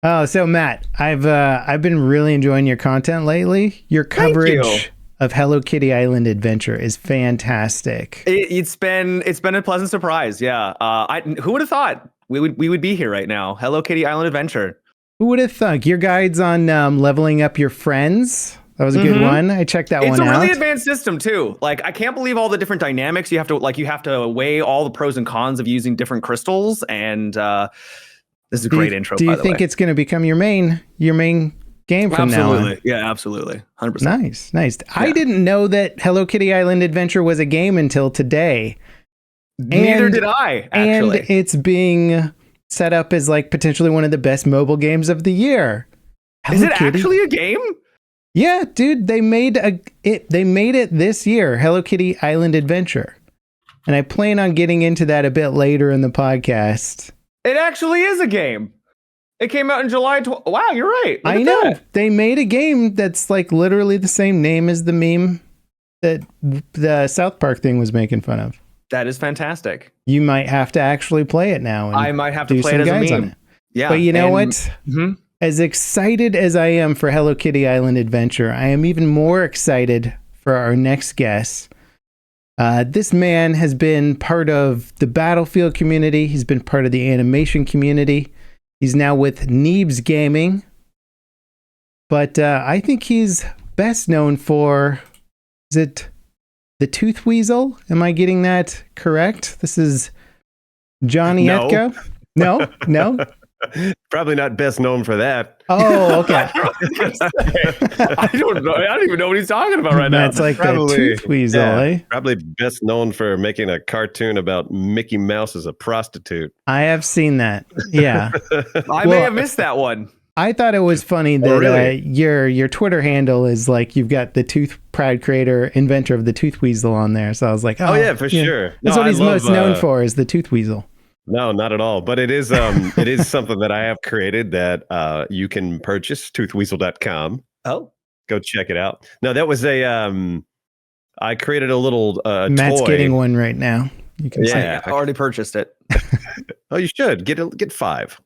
Oh, so Matt, I've been really enjoying your content lately. Your coverage of Hello Kitty Island Adventure is fantastic. It's been a pleasant surprise. Yeah. Who would have thought we would be here right now? Hello Kitty Island Adventure. Who would have thunk? Your guides on leveling up your friends. That was a good one. I checked that one out. It's a really advanced system too. Like, I can't believe all the different dynamics. You have to weigh all the pros and cons of using different crystals. And this is a great intro. Do you think it's going to become your main game from now on? Absolutely. Yeah, absolutely. 100%. Nice. Yeah. I didn't know that Hello Kitty Island Adventure was a game until today. Neither did I, actually. And it's being set up as like potentially one of the best mobile games of the year. Is it actually a game? Yeah, dude, they made it this year, Hello Kitty Island Adventure. And I plan on getting into that a bit later in the podcast. It actually is a game. It came out in July. Wow, you're right. I know. That. They made a game that's like literally the same name as the meme that the South Park thing was making fun of. That is fantastic. You might have to actually play it now. I might have to play it as a meme. Yeah. But you know what? Mm-hmm. As excited as I am for Hello Kitty Island Adventure, I am even more excited for our next guest. This man has been part of the Battlefield community. He's been part of the animation community. He's now with Neebs Gaming. But I think he's best known for, is it the Tooth Weasel? Am I getting that correct? This is Jonny Ethco? No? Probably not best known for that. Oh, okay. I don't know. I don't even know what he's talking about right now. That's like the Tooth Weasel, eh? Probably best known for making a cartoon about Mickey Mouse as a prostitute. I have seen that. Yeah. I may have missed that one. I thought it was funny that your Twitter handle is like you've got the proud creator, inventor of the Tooth Weasel on there. So I was like, oh yeah, for sure. That's what he's most known for, is the Tooth Weasel. No, not at all. But it is it is something that I have created that you can purchase, toothweasel.com. Oh. Go check it out. No, that was I created a little Matt's toy. getting one right now. You can see. I already purchased it. Oh, you should. Get 5.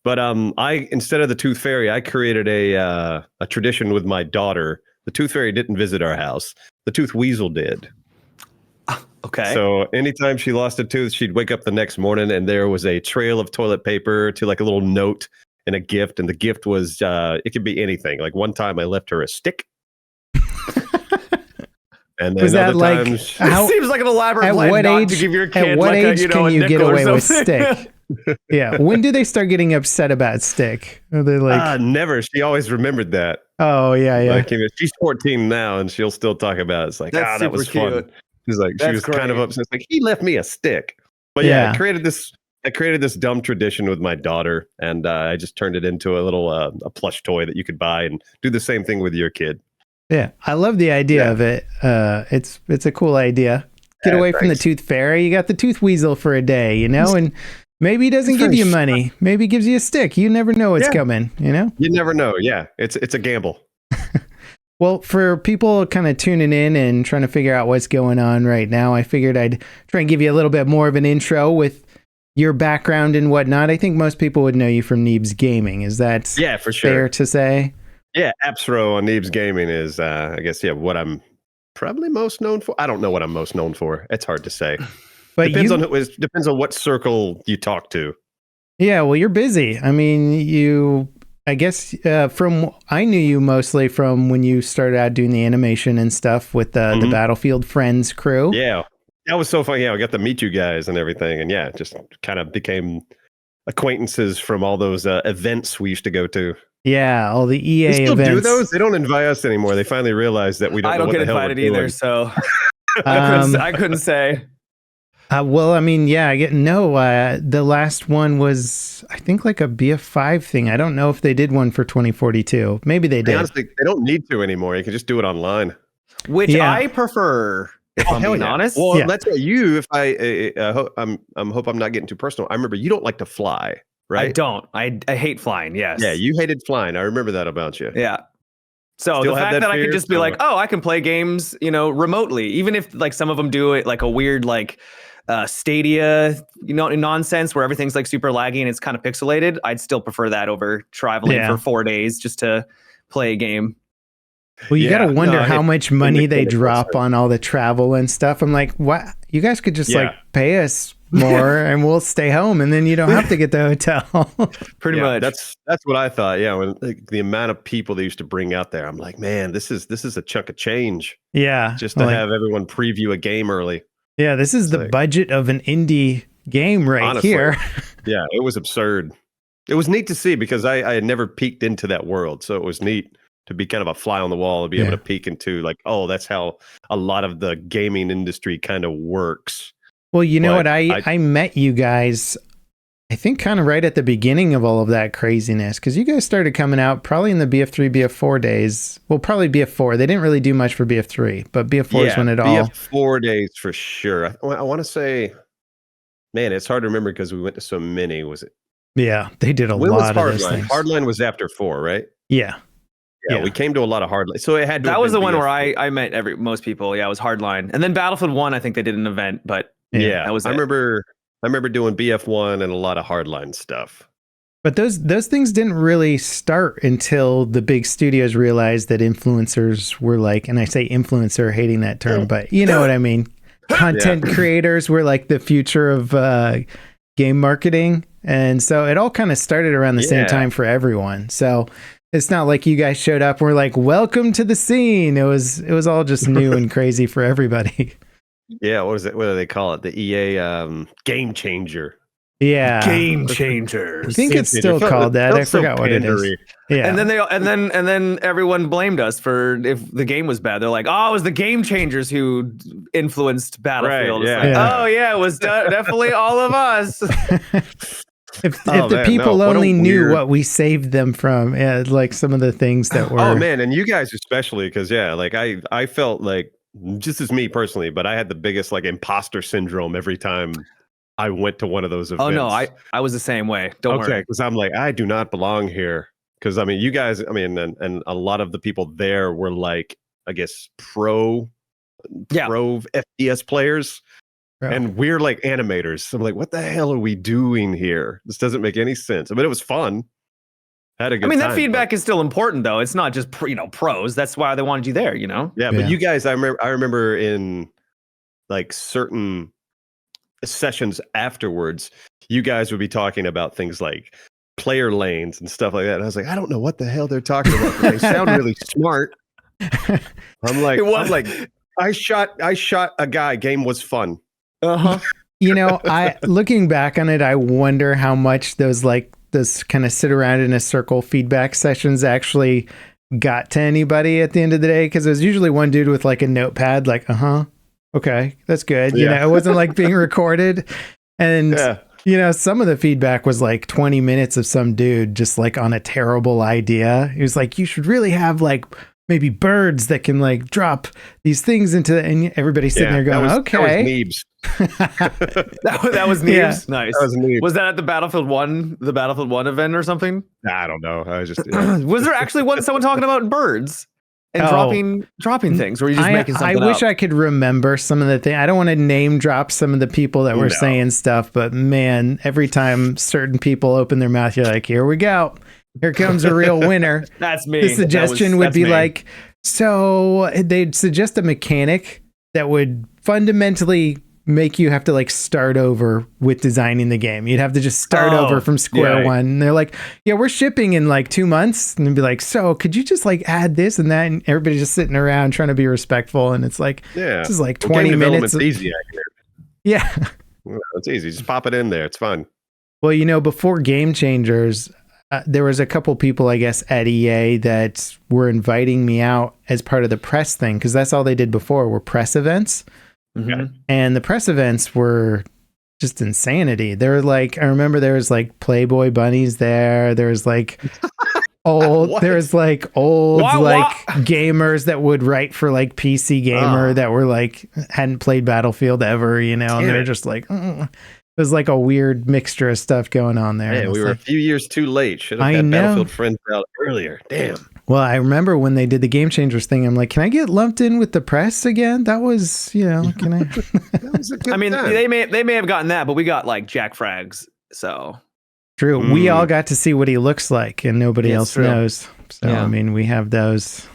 But I, instead of the Tooth Fairy, I created a tradition with my daughter. The Tooth Fairy didn't visit our house. The Tooth Weasel did. Okay. So anytime she lost a tooth, she'd wake up the next morning and there was a trail of toilet paper to like a little note and a gift. And the gift was, it could be anything. Like one time I left her a stick. And then was that like, it seems like an elaborate plan what not age, to give your kid at what like age can you get away with something. stick? Yeah. When do they start getting upset about stick? Are they like never. She always remembered that. Oh yeah. Like, she's 14 now and she'll still talk about it. It's like, that was cute. Fun. She's like, she was kind of upset. Like, he left me a stick. But yeah, I created this dumb tradition with my daughter, and I just turned it into a little a plush toy that you could buy and do the same thing with your kid. Yeah, I love the idea of it. It's a cool idea. Get away from the Tooth Fairy. You got the Tooth Weasel for a day, and maybe he doesn't give you money. Maybe he gives you a stick. You never know what's coming, You never know. Yeah, it's a gamble. Well, for people kind of tuning in and trying to figure out what's going on right now, I figured I'd try and give you a little bit more of an intro with your background and whatnot. I think most people would know you from Neebs Gaming. Is that for sure. fair to say? Yeah, Appsro on Neebs Gaming is, I guess, what I'm probably most known for. I don't know what I'm most known for. It's hard to say. But depends on what circle you talk to. Yeah, well, you're busy. I mean, I guess I knew you mostly from when you started out doing the animation and stuff with the Battlefield Friends crew. Yeah, that was so fun. Yeah, I got to meet you guys and everything, and just kind of became acquaintances from all those events we used to go to. Yeah, all the EA they still events. Do those? They don't invite us anymore. They finally realized that we don't. I don't get invited either, so I couldn't say. Well, I mean, the last one was, I think, like a BF5 thing. I don't know if they did one for 2042. Maybe they did. Honestly, they don't need to anymore. You can just do it online. Which I prefer, if I'm being honest. Well, let's say you, if I hope I'm not getting too personal. I remember you don't like to fly, right? I don't. I hate flying, yes. Yeah, you hated flying. I remember that about you. Yeah. So still the fact that I could just be like, I can play games, remotely, even if like some of them do it like a weird, like, Stadia, nonsense where everything's like super laggy and it's kind of pixelated, I'd still prefer that over traveling for 4 days just to play a game. Well, you got to wonder how much money they drop on all the travel and stuff. I'm like, what? You guys could just like pay us more and we'll stay home, and then you don't have to get the hotel. Pretty much. That's what I thought. Yeah, when the amount of people they used to bring out there, I'm like, man, this is a chunk of change. Yeah, just to have everyone preview a game early. Yeah, this is the budget of an indie game honestly, here. Yeah, it was absurd. It was neat to see because I had never peeked into that world, so it was neat to be kind of a fly on the wall and be able to peek into like, oh, that's how a lot of the gaming industry kind of works. Well, you know what? I met you guys, I think kind of right at the beginning of all of that craziness, because you guys started coming out probably in the BF3, BF4 days. Well, probably BF4. They didn't really do much for BF3, but BF4 is when it all... BF4 days for sure. I want to say, man, it's hard to remember because we went to so many. Was it? Yeah, they did a lot of those things. Hardline was after 4, right? Yeah. Yeah, we came to a lot of Hardline. So it had to. That was the one where I met most people. Yeah, it was Hardline, and then Battlefield 1. I think they did an event, but that was. I remember doing BF1 and a lot of Hardline stuff. But those things didn't really start until the big studios realized that influencers were like, and I say influencer, hating that term, but you know what I mean. Content creators were like the future of game marketing, and so it all kind of started around the same time for everyone. So. It's not like you guys showed up and were like, welcome to the scene. It was all just new and crazy for everybody. Yeah, what do they call it? The EA game changer. Yeah. Game changers. I think it's still called that. I forgot what it is. Yeah. And then everyone blamed us for if the game was bad. They're like, oh, it was the game changers who influenced Battlefield. Right, oh yeah, it was definitely all of us. If the people only knew what we saved them from, like some of the things that were... Oh, man, and you guys especially, because, like, I felt like, just as me personally, but I had the biggest, like, imposter syndrome every time I went to one of those events. Oh, no, I was the same way. Don't worry. Because I'm like, I do not belong here. Because, I mean, you guys, I mean, and a lot of the people there were, like, I guess, pro FPS players. And we're like animators. So I'm like, what the hell are we doing here? This doesn't make any sense. I mean, it was fun. Had a good time. That feedback is still important, though. It's not just pros. That's why they wanted you there, Yeah, but you guys, I remember in like certain sessions afterwards, you guys would be talking about things like player lanes and stuff like that. And I was like, I don't know what the hell they're talking about. But they sound really smart. I'm like, I shot a guy. Game was fun. I looking back on it, I wonder how much those kind of sit around in a circle feedback sessions actually got to anybody at the end of the day, because it was usually one dude with like a notepad, like, okay, that's good. It wasn't like being recorded. And some of the feedback was like 20 minutes of some dude just like on a terrible idea. He was like, you should really have like maybe birds that can like drop these things into, and everybody's sitting there going, okay. That was Neebs. that was Neebs. Yeah. Nice. That was Neebs. Was that at the Battlefield 1 event or something? I don't know. I was just was there actually someone talking about birds and dropping things, or were you just making something up? I wish I could remember some of the things. I don't want to name drop some of the people that were saying stuff, but man, every time certain people open their mouth, you're like, here we go. Here comes a real winner. That's me. The suggestion would be like, so they'd suggest a mechanic that would fundamentally make you have to like start over with designing the game. You'd have to just start over from square one. And they're like, yeah, we're shipping in like 2 months. And they'd be like, so could you just like add this and that? And everybody's just sitting around trying to be respectful. And it's like, this is like 20 minutes. It's easy. Yeah. It's easy. Just pop it in there. It's fun. Well, before Game Changers, there was a couple people, I guess, at EA that were inviting me out as part of the press thing, because that's all they did before were press events. Mm-hmm. And the press events were just insanity. There were like, I remember there was like Playboy bunnies there. There was like gamers that would write for like PC Gamer that were like, hadn't played Battlefield ever, and they're just like, it was like a weird mixture of stuff going on there. Yeah, we were a few years too late. Should have had Battlefield Friends out earlier. Damn. Well, I remember when they did the Game Changers thing, I'm like, can I get lumped in with the press again? That was, can I? That was a good time. they may have gotten that, but we got like Jack Frags, so. True. We all got to see what he looks like, and nobody else knows. So, yeah. I mean, we have those.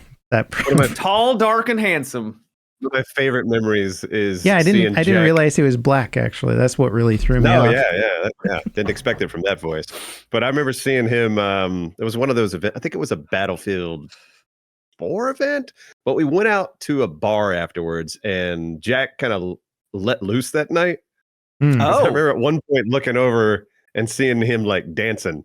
Tall, dark, and handsome. One of my favorite memories is I didn't realize he was black, actually. That's what really threw me off. Yeah. Didn't expect it from that voice. But I remember seeing him. It was one of those events. I think it was a Battlefield 4 event. But we went out to a bar afterwards, and Jack kind of let loose that night. Mm. I remember at one point looking over and seeing him like dancing.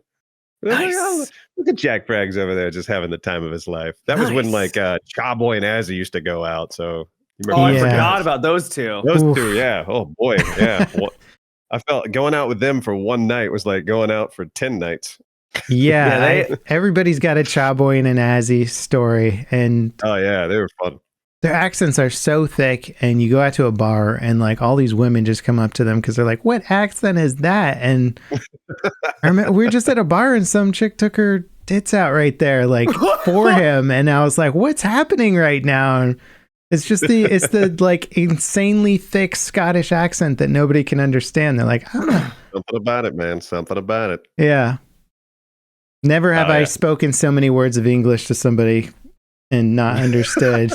Nice. Look at Jack Frags over there just having the time of his life. That was when like Chawboy and Azzy used to go out. So I forgot about those two. Those two, yeah. Oh boy, yeah. Well, I felt going out with them for one night was like going out for 10 nights. Yeah, everybody's got a Chawboy and an Azzy story, and oh yeah, they were fun. Their accents are so thick, and you go out to a bar, and like all these women just come up to them because they're like, "What accent is that?" And I remember we were just at a bar, and some chick took her tits out right there, like for him, and I was like, "What's happening right now?" And it's the like insanely thick Scottish accent that nobody can understand. They're like, "Oh, something about it, man. Something about it." Yeah. Never have I spoken so many words of English to somebody and not understood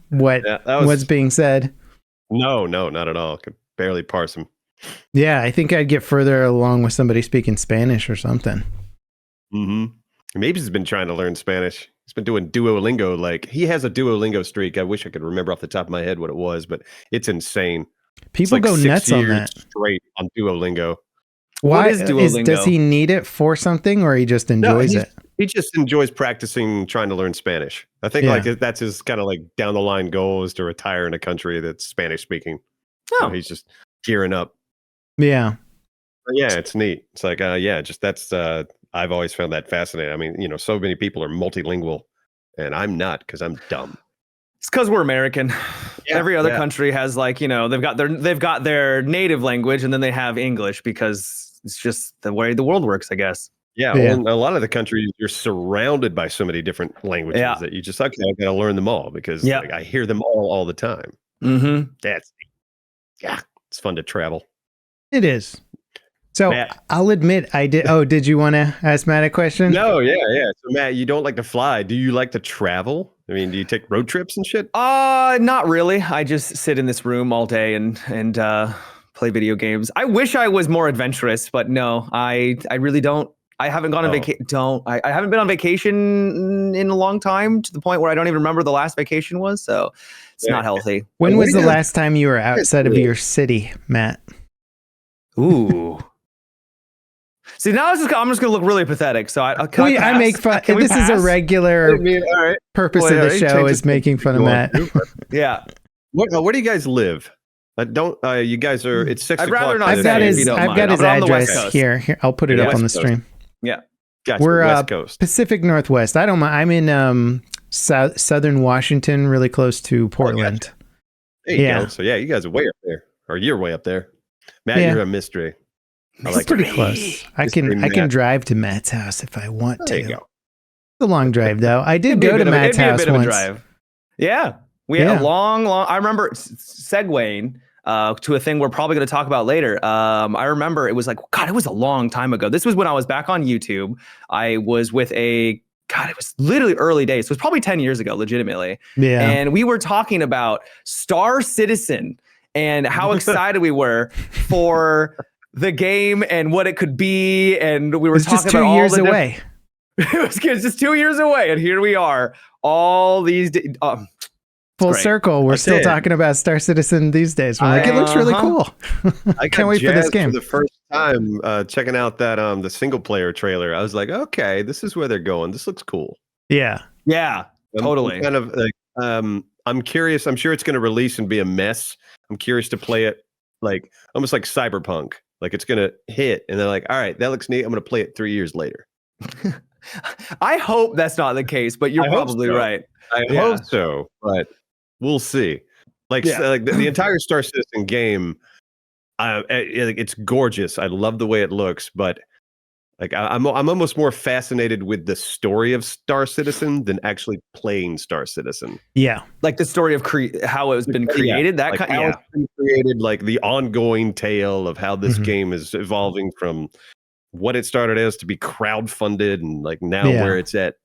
what's being said. No, not at all. Could barely parse them. Yeah, I think I'd get further along with somebody speaking Spanish or something. Mm-hmm. Maybe he's been trying to learn Spanish. He's been doing Duolingo. Like he has a Duolingo streak. I wish I could remember off the top of my head what it was, but it's insane. People go nuts on that. Straight on Duolingo. Why is Duolingo? Does he need it for something, or he just enjoys it? He just enjoys practicing, trying to learn Spanish. I think like that's his kind of like down the line goal is to retire in a country that's Spanish speaking. Oh, so he's just gearing up. Yeah, but yeah, it's neat. It's like just that's. I've always found that fascinating. I mean, so many people are multilingual, and I'm not because I'm dumb. It's because we're American. Yeah, every other country has like they've got their native language, and then they have English because it's just the way the world works, I guess. Yeah, well, in a lot of the countries, you're surrounded by so many different languages that you just I gotta learn them all because like, I hear them all the time. Mm-hmm. It's fun to travel. It is. So Matt. I'll admit I did. Oh, did you want to ask Matt a question? No, yeah. So Matt, you don't like to fly. Do you like to travel? I mean, do you take road trips and shit? Not really. I just sit in this room all day and play video games. I wish I was more adventurous, but no, I really don't. I haven't gone on vacation. I haven't been on vacation in a long time to the point where I don't even remember the last vacation was. So it's not healthy. When was the last time you were outside of your city, Matt? Ooh. See, now I'm just going to look really pathetic. So I make fun. This is a regular purpose of the show is making fun of Matt. Yeah. Where do you guys live? You guys are. It's 6 o'clock. Rather not. I've got his address here. I'll put it up on the stream. Yeah. Gotcha. We're West Coast. Pacific Northwest. I don't mind. I'm in southern Washington, really close to Portland. There you go. So you guys are way up there, or you're way up there. Matt, you're a mystery. It's pretty close. I can drive to Matt's house if I want to. There you go. It's a long drive though. I did go to Matt's house once. Yeah. We had a long. I remember segueing to a thing we're probably going to talk about later. I remember it was like, God, it was a long time ago. This was when I was back on YouTube. I was with it was literally early days. So it was probably 10 years ago, legitimately. Yeah. And we were talking about Star Citizen and how excited we were for the game and what it could be. And we were talking just 2 about years away. It was just 2 years away. And here we are, all these full circle. We're still talking about Star Citizen these days. We're like, it looks really cool. I can't wait for this game. For the first time, checking out that the single player trailer, I was like, okay, this is where they're going. This looks cool. Yeah, totally. I'm kind of like, I'm curious. I'm sure it's going to release and be a mess. I'm curious to play it like almost like Cyberpunk. Like it's going to hit, and they're like, all right, that looks neat. I'm going to play it 3 years later. I hope that's not the case, but you're probably right. I hope so, but we'll see. Like the entire Star Citizen game, it's gorgeous. I love the way it looks, but Like I'm almost more fascinated with the story of Star Citizen than actually playing Star Citizen. Yeah, like the story of how it has been created. Like how it's been created, like the ongoing tale of how this game is evolving from what it started as to be crowdfunded and like now where it's at.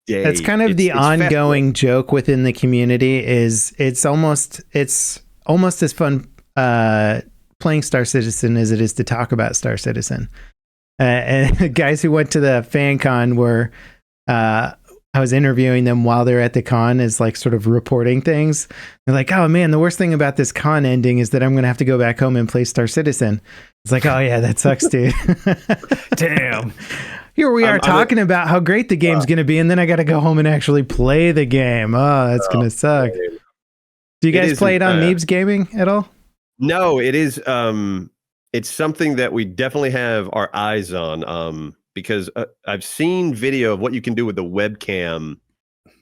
That's kind of the ongoing joke within the community. Is it's almost as fun playing Star Citizen as it is to talk about Star Citizen. And the guys who went to the fan con were, I was interviewing them while they're at the con as like sort of reporting things. They're like, oh man, the worst thing about this con ending is that I'm going to have to go back home and play Star Citizen. It's like, oh yeah, that sucks, dude. Damn. Here we are talking about how great the game's going to be. And then I got to go home and actually play the game. Oh, that's going to suck. Do you guys play it on Neebs Gaming at all? No, it is. It's something that we definitely have our eyes on because I've seen video of what you can do with the webcam.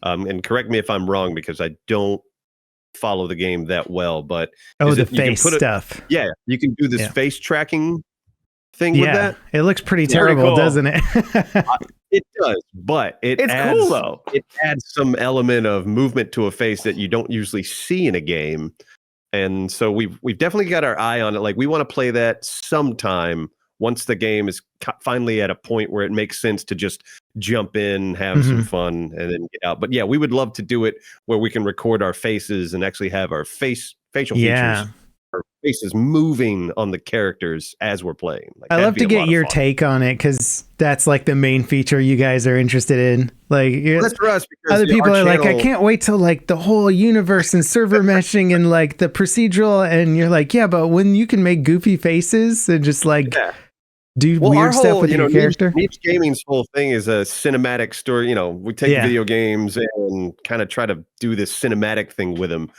And correct me if I'm wrong because I don't follow the game that well. But the face stuff. Yeah, you can do this face tracking thing with that. It looks pretty terrible, cool. Doesn't it? It does, but it's cool though. It adds some element of movement to a face that you don't usually see in a game. And so we've definitely got our eye on it. Like we want to play that sometime once the game is finally at a point where it makes sense to just jump in, have some fun, and then get out. But yeah, we would love to do it where we can record our faces and actually have our facial features, our faces moving on the characters as we're playing. Like, I love to get your take on it because that's like the main feature you guys are interested in. Like that's for us because other people are like, I can't wait till like the whole universe and server meshing and like the procedural. And you're like, yeah, but when you can make goofy faces and just like do weird stuff with your character. Neebs Gaming's whole thing is a cinematic story. You know, we take video games and kind of try to do this cinematic thing with them.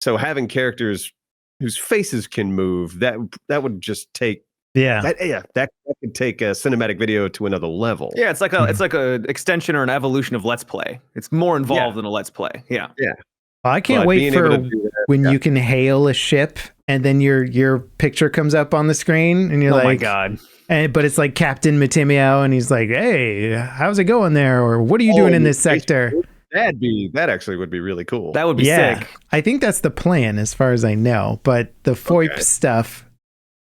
So having characters whose faces can move, that would just take that could take a cinematic video to another level. Yeah, it's like a extension or an evolution of Let's Play. It's more involved than a Let's Play. Yeah. Yeah. Well, I can't wait for when you can hail a ship and then your picture comes up on the screen and you're like, oh my God. But it's like Captain Matimio and he's like, hey, how's it going there? Or what are you doing in this sector? That actually would be really cool. That would be sick. I think that's the plan as far as I know. But the FOIP stuff,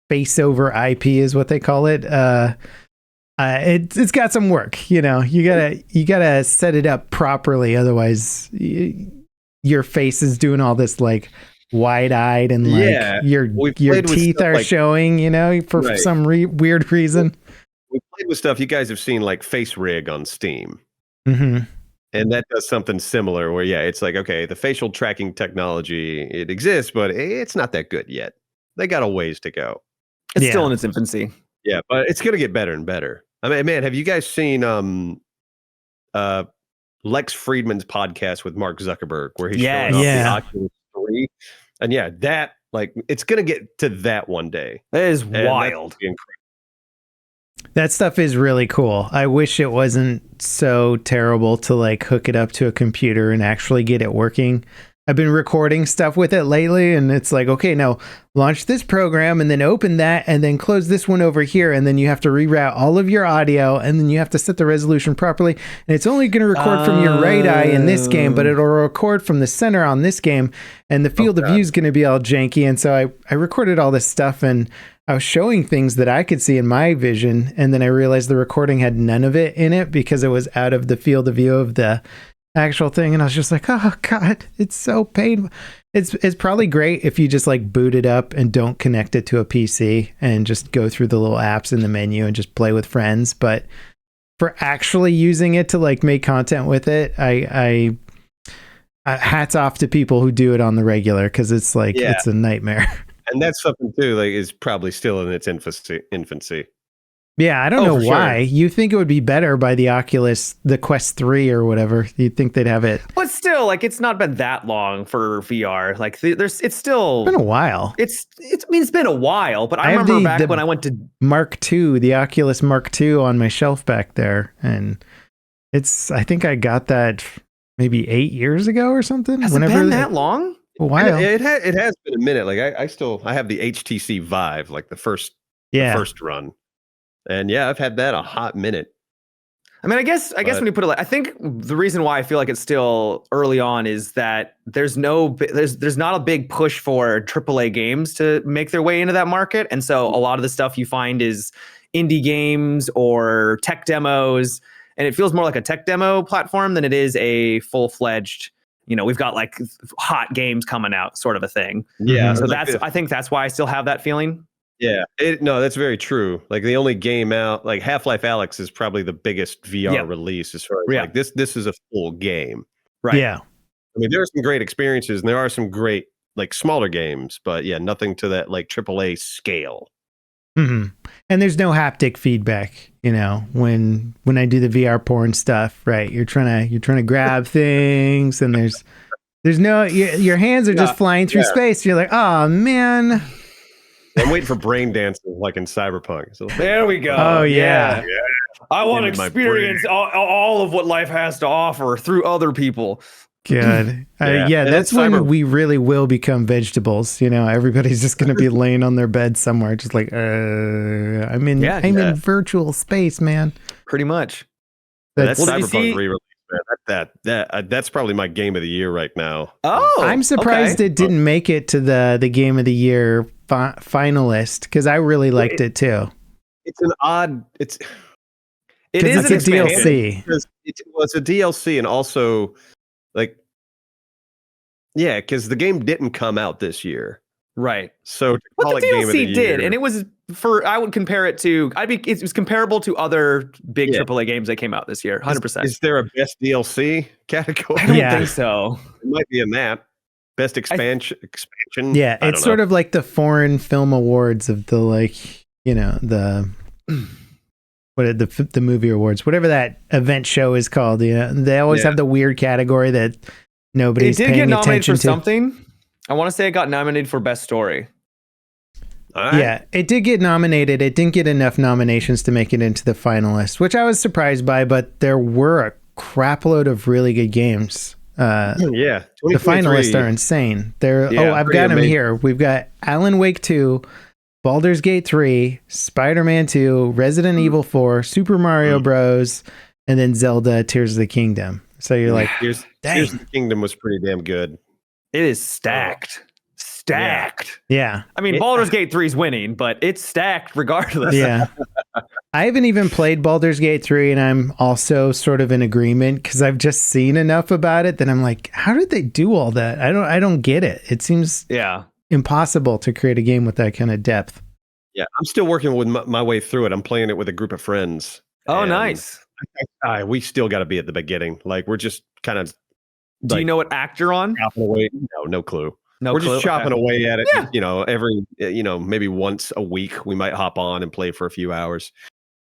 face over IP is what they call it. It's got some work, you know. You gotta set it up properly, otherwise your face is doing all this like wide-eyed and like your teeth are like, showing, you know, for some weird reason. We played with stuff. You guys have seen like Face Rig on Steam. And that does something similar where, it's like, okay, the facial tracking technology, it exists, but it's not that good yet. They got a ways to go. It's still in its infancy. Yeah, but it's going to get better and better. I mean, man, have you guys seen Lex Friedman's podcast with Mark Zuckerberg where he's showing off the Oculus 3? And that, like, it's going to get to that one day. That is wild. That stuff is really cool. I wish it wasn't so terrible to like hook it up to a computer and actually get it working. I've been recording stuff with it lately and it's like, okay, now launch this program and then open that and then close this one over here. And then you have to reroute all of your audio and then you have to set the resolution properly. And it's only going to record from your right eye in this game, but it'll record from the center on this game. And the field of view is going to be all janky. And so I recorded all this stuff and I was showing things that I could see in my vision. And then I realized the recording had none of it in it because it was out of the field of view of the actual thing. And I was just like, oh God, it's so painful. It's probably great if you just like boot it up and don't connect it to a PC and just go through the little apps in the menu and just play with friends. But for actually using it to like make content with it, I hats off to people who do it on the regular because it's like it's a nightmare. And that's something too, like is probably still in its infancy. Yeah, I don't know why. Sure. You think it would be better by the Oculus, the Quest 3 or whatever. You'd think they'd have it. But still, like, it's not been that long for VR. Like, it's still been a while. It's been a while, but I remember back when I went to Mark II, the Oculus Mark II on my shelf back there. And I think I got that maybe 8 years ago or something. Has it been that long? A while. It has been a minute. Like I have the HTC Vive, like the first run. And yeah, I've had that a hot minute. I mean, I guess when you put it like, I think the reason why I feel like it's still early on is that there's not a big push for AAA games to make their way into that market. And so a lot of the stuff you find is indie games or tech demos, and it feels more like a tech demo platform than it is a full-fledged, we've got like hot games coming out sort of a thing. Yeah. So I think that's why I still have that feeling. Yeah, no, that's very true. Like the only game out, like Half-Life Alyx is probably the biggest VR release as far as like this is a full game. Right. Yeah. I mean, there are some great experiences and there are some great like smaller games, but yeah, nothing to that like AAA scale. Mm-hmm. And there's no haptic feedback, when I do the VR porn stuff, right? You're trying to grab things and there's no, your hands are just flying through space. You're like, oh man. I'm waiting for brain dances like in Cyberpunk. So, there we go. Oh yeah. I want to experience all of what life has to offer through other people. Good. That's when we really will become vegetables. Everybody's just going to be laying on their bed somewhere, just like, I'm in virtual space, man. Pretty much. That's Cyberpunk re-release, man. That's probably my game of the year right now. Oh, I'm surprised it didn't make it to the game of the year finalist because I really liked it too. It's an odd. It's a DLC. It's a DLC, and also like, yeah, because the game didn't come out this year, right? So what the DLC did, and it was I would compare it to. It was comparable to other big AAA games that came out this year. 100%. Is there a best DLC category? I don't think so. It might be in that. Best expansion. Yeah, it's sort of like the foreign film awards of the the movie awards, whatever that event show is called. They always have the weird category that nobody's paying attention to. It did get nominated for something. I want to say it got nominated for best story. Right. Yeah, it did get nominated. It didn't get enough nominations to make it into the finalists, which I was surprised by. But there were a crap load of really good games. The finalists are insane. I've got them here. We've got Alan Wake 2, Baldur's Gate 3, Spider-Man 2, Resident Evil 4, Super Mario Bros, and then Zelda Tears of the Kingdom. So you're like, Tears of the Kingdom was pretty damn good. It is stacked. Yeah. I mean, Baldur's Gate 3 is winning, but it's stacked regardless. Yeah. I haven't even played Baldur's Gate 3, and I'm also sort of in agreement because I've just seen enough about it that I'm like, how did they do all that? I don't get it. It seems impossible to create a game with that kind of depth. Yeah, I'm still working with my way through it. I'm playing it with a group of friends. Oh, nice. We still got to be at the beginning. Like, we're just kind of... Do you know what act you're on? Chopping away. No clue. We're just chopping away at it. Yeah. Every, maybe once a week we might hop on and play for a few hours.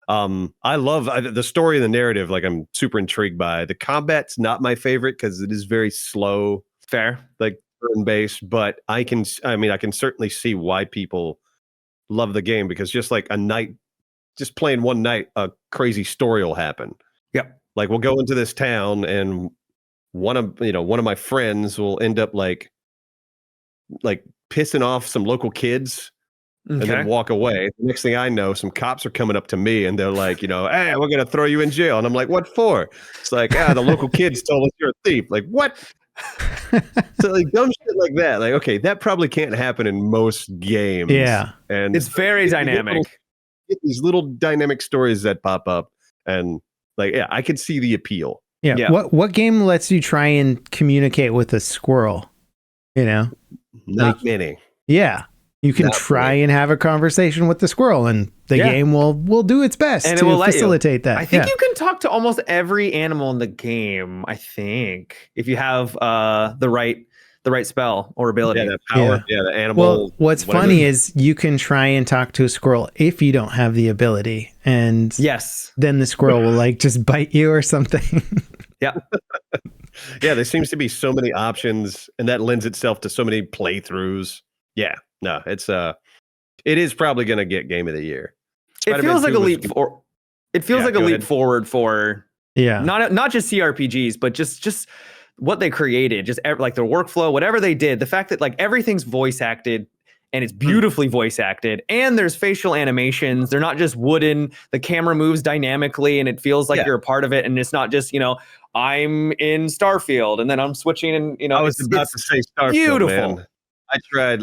I love the story and the narrative. Like, I'm super intrigued by the combat's not my favorite because it is very slow. Fair. Like turn-based, but I can certainly see why people love the game because just playing one night, a crazy story will happen. Yep. Like, we'll go into this town and one of my friends will end up like pissing off some local kids and then walk away. The next thing I know, some cops are coming up to me and they're like, hey, we're going to throw you in jail. And I'm like, what for? It's like, the local kids told us you're a thief. Like, what? So like dumb shit like that. Like, okay, that probably can't happen in most games. Yeah. And it's very dynamic. Get these little dynamic stories that pop up and like, I can see the appeal. Yeah. What game lets you try and communicate with a squirrel? Not many. Yeah. You can try and have a conversation with the squirrel and the game will do its best and to facilitate that. I think you can talk to almost every animal in the game, I think, if you have the right spell or ability. Yeah, that power. Yeah, the animal. Well, what's funny is you can try and talk to a squirrel if you don't have the ability. And then the squirrel will just bite you or something. Yeah. Yeah, there seems to be so many options, and that lends itself to so many playthroughs. Yeah, no, it is probably going to get Game of the Year. It feels like a leap forward. It feels like a leap forward for not just CRPGs, but just what they created, just like their workflow, whatever they did. The fact that everything's voice acted and it's beautifully voice acted, and there's facial animations. They're not just wooden. The camera moves dynamically, and it feels like you're a part of it, and it's not just, I'm in Starfield and then I'm switching, and I was about to say Starfield, beautiful. Man. I tried,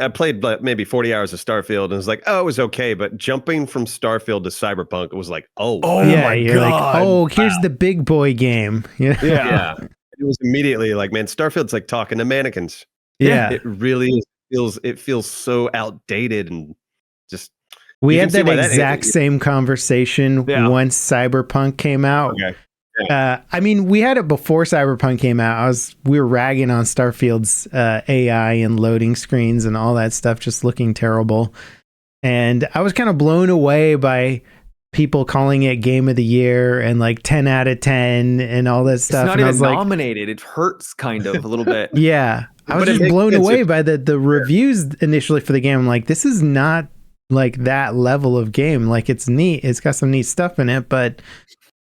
I played maybe 40 hours of Starfield, and it was like, oh, it was okay, but jumping from Starfield to Cyberpunk, it was like, oh yeah, my you're God. like, oh, here's the big boy game. Yeah. It was immediately like, man, Starfield's like talking to mannequins. Yeah. It really feels so outdated, and just we had that exact same conversation once Cyberpunk came out. Okay. I mean, we had it before Cyberpunk came out. We were ragging on Starfield's AI and loading screens and all that stuff just looking terrible. And I was kind of blown away by people calling it game of the year and like 10 out of 10 and all that stuff. It's not even nominated. It hurts kind of a little bit. Yeah. I was just blown away by the reviews initially for the game. I'm like, this is not like that level of game. Like, it's neat. It's got some neat stuff in it, but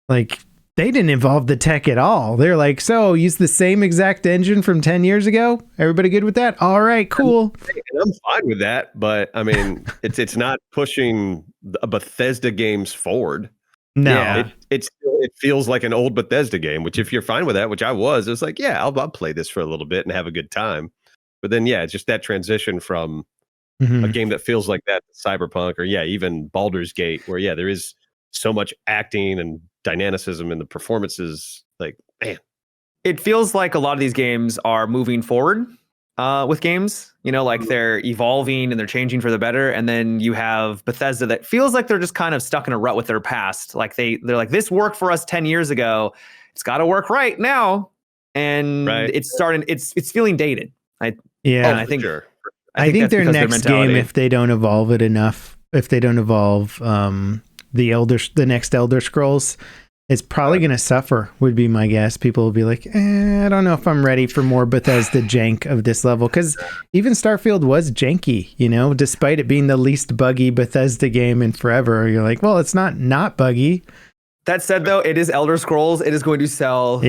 like, they didn't involve the tech at all. They're like, so use the same exact engine from 10 years ago. Everybody good with that? All right, cool. I'm fine with that, but I mean, it's not pushing Bethesda games forward. No, it feels like an old Bethesda game. Which, if you're fine with that, which I was, it's like, yeah, I'll play this for a little bit and have a good time. But then, it's just that transition from a game that feels like that, Cyberpunk, or even Baldur's Gate, where there is so much acting and dynamicism in the performances. Like, man, it feels like a lot of these games are moving forward with games, like they're evolving and they're changing for the better. And then you have Bethesda that feels like they're just kind of stuck in a rut with their past. Like they're like, this worked for us 10 years ago. It's got to work right now. And it's starting, it's feeling dated. I think their next game, if they don't evolve it enough, if they don't evolve the next Elder Scrolls, it's probably going to suffer, would be my guess. People will be like, I don't know if I'm ready for more Bethesda jank of this level. Because even Starfield was janky, despite it being the least buggy Bethesda game in forever. You're like, well, it's not buggy. That said, though, it is Elder Scrolls. It is going to sell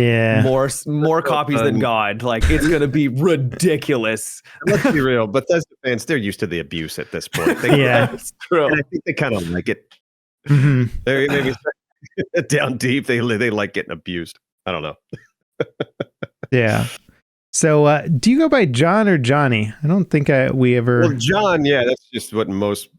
more copies than God. Like, it's going to be ridiculous. Let's be real. Bethesda fans, they're used to the abuse at this point. It's true. And I think they kind of like it. They're maybe down deep. They like getting abused. I don't know. Yeah. So, do you go by John or Johnny? I don't think we ever. Well, John. Yeah, that's just what most.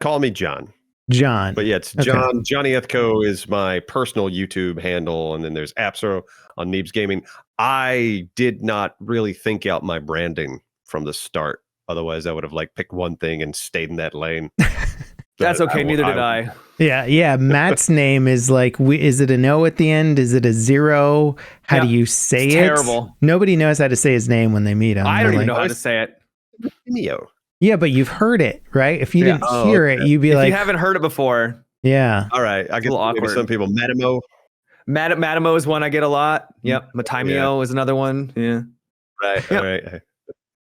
Call me John. John. But it's John. Okay. Jonny Ethco is my personal YouTube handle, and then there's Appsro on Neebs Gaming. I did not really think out my branding from the start. Otherwise, I would have picked one thing and stayed in that lane. That's okay. Neither did I. Yeah. Matt's name is is it an O at the end? Is it a 0? How do you say it? Terrible. Nobody knows how to say his name when they meet him. I don't even know how to say it. Neo. Yeah, but you've heard it, right? If you didn't hear it, you'd be if you haven't heard it before. Yeah. All right. I guess maybe some people. Matimo. Matimo is one I get a lot. Yep. Matimio is another one. Yeah. Right. Yep. Right.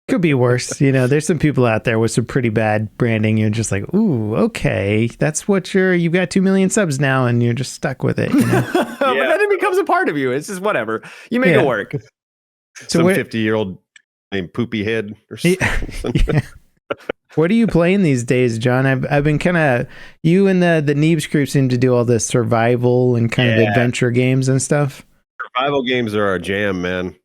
Could be worse. There's some people out there with some pretty bad branding. You're just like, ooh, okay. That's what you've got 2 million subs now and you're just stuck with it. But then it becomes a part of you. It's just whatever. You make it work. So some 50-year-old named Poopy Head or something. What are you playing these days, John? I've been kind of, you and the Neebs group seem to do all the survival and kind of adventure games and stuff. Survival games are our jam, man.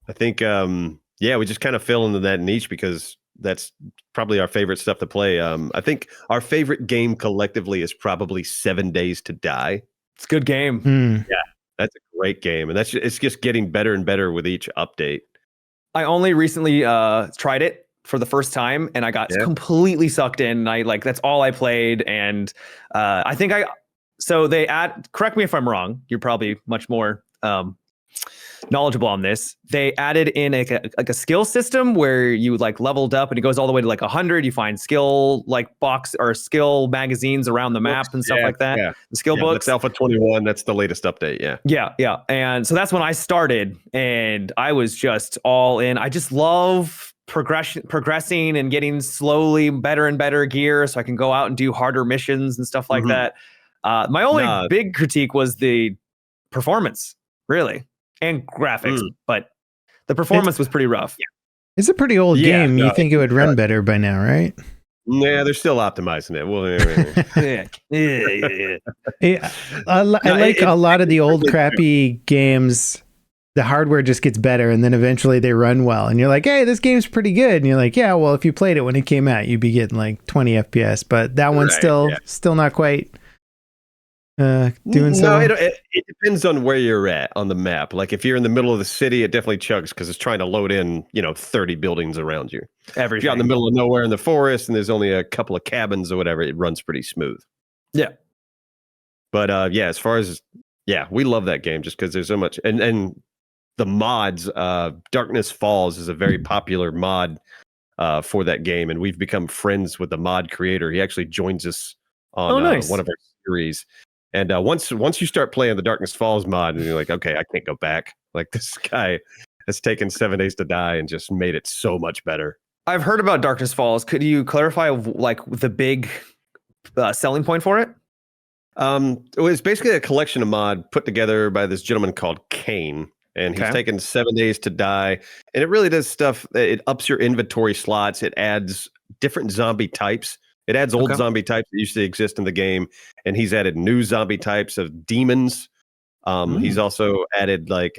I think, we just kind of fell into that niche because that's probably our favorite stuff to play. I think our favorite game collectively is probably 7 Days to Die. It's a good game. Yeah, that's a great game. And it's just getting better and better with each update. I only recently tried it for the first time and I got completely sucked in. That's all I played. And I think so they correct me if I'm wrong. You're probably much more knowledgeable on this. They added in a skill system where you leveled up and it goes all the way to 100. You find skill box or skill magazines around the map and stuff like that. Yeah. The skill books. That's Alpha 21. That's the latest update. Yeah. And so that's when I started and I was just all in. I just love progressing and getting slowly better and better gear so I can go out and do harder missions and stuff like that. My only big critique was the performance, really. And graphics, but the performance was pretty rough. It's a pretty old game. You think it would run better by now, right? Yeah, they're still optimizing it. Well, I like a lot of the old crappy games. The hardware just gets better, and then eventually they run well. And you're like, hey, this game's pretty good. And you're like, yeah, well, if you played it when it came out, you'd be getting like 20 FPS. But that one's still not quite doing so. No, it depends on where you're at on the map. Like if you're in the middle of the city, it definitely chugs because it's trying to load in, 30 buildings around you. If you're out in the middle of nowhere in the forest and there's only a couple of cabins or whatever, it runs pretty smooth. Yeah. But as far as we love that game just because there's so much and the mods. Darkness Falls is a very popular mod for that game, and we've become friends with the mod creator. He actually joins us on one of our series. And once you start playing the Darkness Falls mod, and you're like, okay, I can't go back. Like this guy has taken 7 Days to Die and just made it so much better. I've heard about Darkness Falls. Could you clarify like the big selling point for it? It was basically a collection of mod put together by this gentleman called Kane, and he's taken 7 Days to Die, and it really does stuff. It ups your inventory slots. It adds different zombie types. It adds old zombie types that used to exist in the game, and he's added new zombie types of demons. He's also added like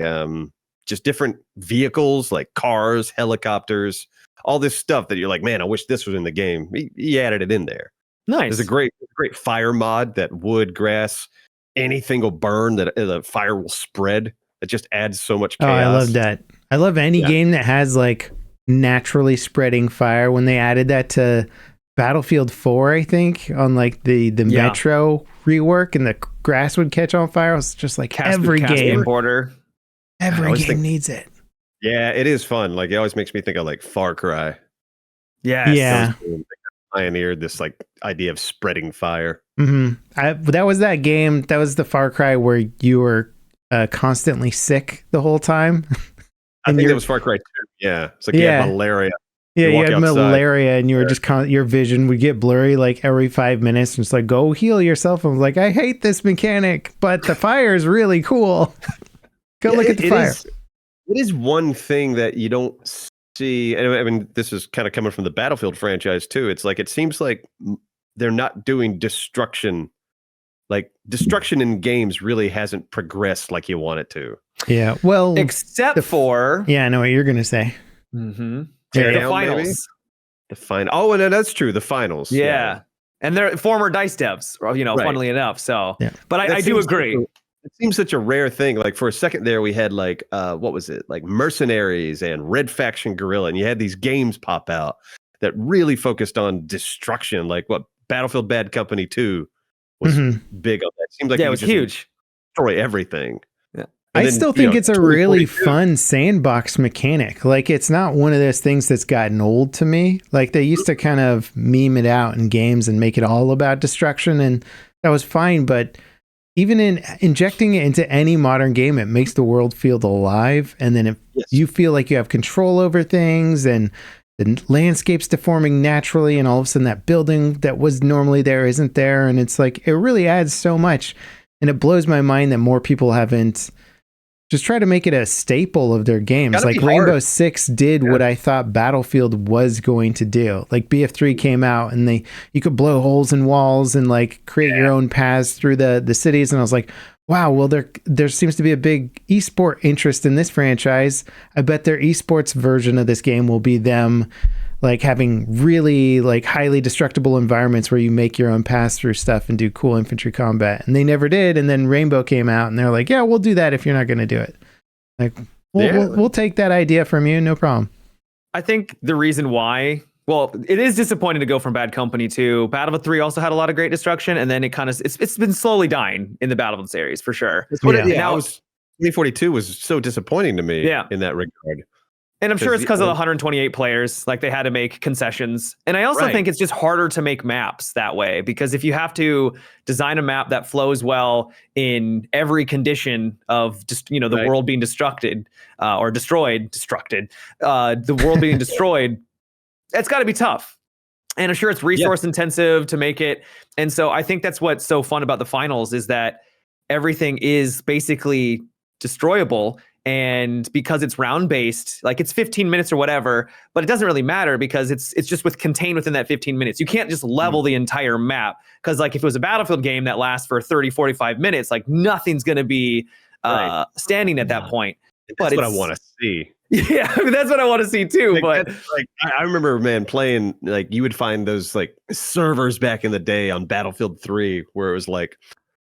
just different vehicles like cars, helicopters, all this stuff that you're like, man, I wish this was in the game. He added it in there. Nice. There's a great fire mod that wood, grass, anything will burn, that the fire will spread. It just adds so much chaos. Oh, I love that. I love any game that has like naturally spreading fire. When they added that to Battlefield 4, I think, on like the Metro rework, and the grass would catch on fire. It was just like every game needs it. Yeah, it is fun. Like it always makes me think of like Far Cry. Yeah. Pioneered this like idea of spreading fire. That was that game. That was the Far Cry where you were constantly sick the whole time. I think that was Far Cry 2. Yeah, it's like you had malaria. Yeah, you had malaria, and you were just your vision would get blurry like every 5 minutes. And it's like, go heal yourself. I was like, I hate this mechanic, but the fire is really cool. Go look at the fire. It is one thing that you don't see. I mean, this is kind of coming from the Battlefield franchise too. It's like it seems like they're not doing destruction. Like destruction in games really hasn't progressed like you want it to. Yeah, well, except for I know what you're gonna say. The finals. Oh, and that's true. The finals. Yeah. And they're former DICE devs, funnily enough. So, but I do agree. It seems such a rare thing. Like for a second there, we had like, what was it? Like Mercenaries and Red Faction Guerrilla. And you had these games pop out that really focused on destruction. Like what Battlefield Bad Company 2 was big on that. It seems like it was huge. Destroy everything. I still think it's a really fun sandbox mechanic. Like, it's not one of those things that's gotten old to me. Like, they used to kind of meme it out in games and make it all about destruction, and that was fine. But even in injecting it into any modern game, it makes the world feel alive. And then if you feel like you have control over things, and the landscape's deforming naturally, and all of a sudden that building that was normally there isn't there. And it's like, it really adds so much. And it blows my mind that more people haven't just try to make it a staple of their games. Like Rainbow Six did what I thought Battlefield was going to do. Like BF3 came out, and you could blow holes in walls and like create your own paths through the cities. And I was like, wow, well, there seems to be a big esport interest in this franchise. I bet their esports version of this game will be them like having really like highly destructible environments where you make your own pass through stuff and do cool infantry combat. And they never did. And then Rainbow came out, and they're like, yeah, we'll do that if you're not going to do it. Like, we'll take that idea from you. No problem. I think the reason why, well, it is disappointing to go from Bad Company to Battlefield 3 also had a lot of great destruction. And then it's been slowly dying in the Battlefield series for sure. Now 2042 was so disappointing to me in that regard. And I'm sure it's because of the 128 players, like they had to make concessions. And I also think it's just harder to make maps that way, because if you have to design a map that flows well in every condition of just, the world being destroyed, the world being destroyed, it's got to be tough. And I'm sure it's resource intensive to make it. And so I think that's what's so fun about the finals is that everything is basically destroyable. And because it's round based, like it's 15 minutes or whatever, but it doesn't really matter because it's just contained within that 15 minutes. You can't just level the entire map, because like if it was a Battlefield game that lasts for 30, 45 minutes, like nothing's going to be standing at that point. That's what I want to see. Yeah, I mean, that's what I want to see too. Like, but like I remember, man, playing, like you would find those like servers back in the day on Battlefield 3 where it was like,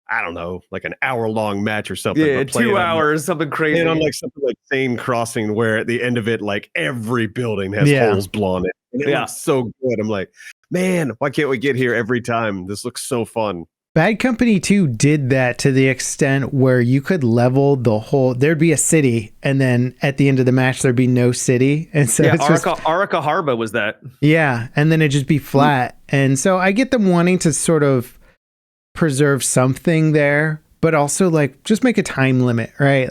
I don't know, like an hour-long match or something. Yeah, 2 hours, something crazy. And on like something like Same Crossing, where at the end of it, like every building has holes blown in it. And it looks so good. I'm like, man, why can't we get here every time? This looks so fun. Bad Company 2 did that to the extent where you could level the whole, there'd be a city, and then at the end of the match, there'd be no city. And so it's Arica Harbor was that. Yeah, and then it'd just be flat. And so I get them wanting to sort of preserve something there, but also like just make a time limit, right?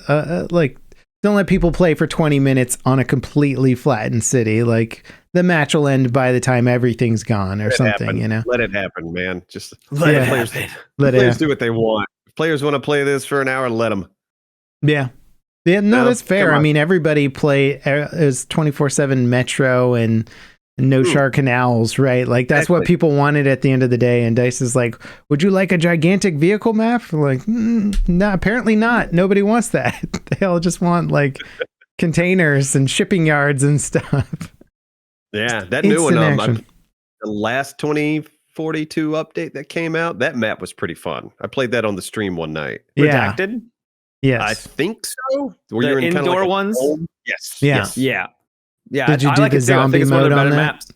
Like don't let people play for 20 minutes on a completely flattened city. Like the match will end by the time everything's gone or something, you know? Let it happen, man. Just let it happen. Players do what they want. If players want to play this for an hour, let them. Yeah. Yeah, no, that's fair. I mean, everybody is 24/7 Metro and no Char Canals, right? Like that's what people wanted at the end of the day. And DICE is like, would you like a gigantic vehicle map? Like, no, apparently not. Nobody wants that. They all just want like containers and shipping yards and stuff. Yeah, that new one, the last 2042 update that came out, that map was pretty fun. I played that on the stream one night. Redacted? Yes. I think so. Were you in indoor like ones? Yes. Yeah. Yes. Yeah. Yeah, did you do the zombie mode on that? Maps.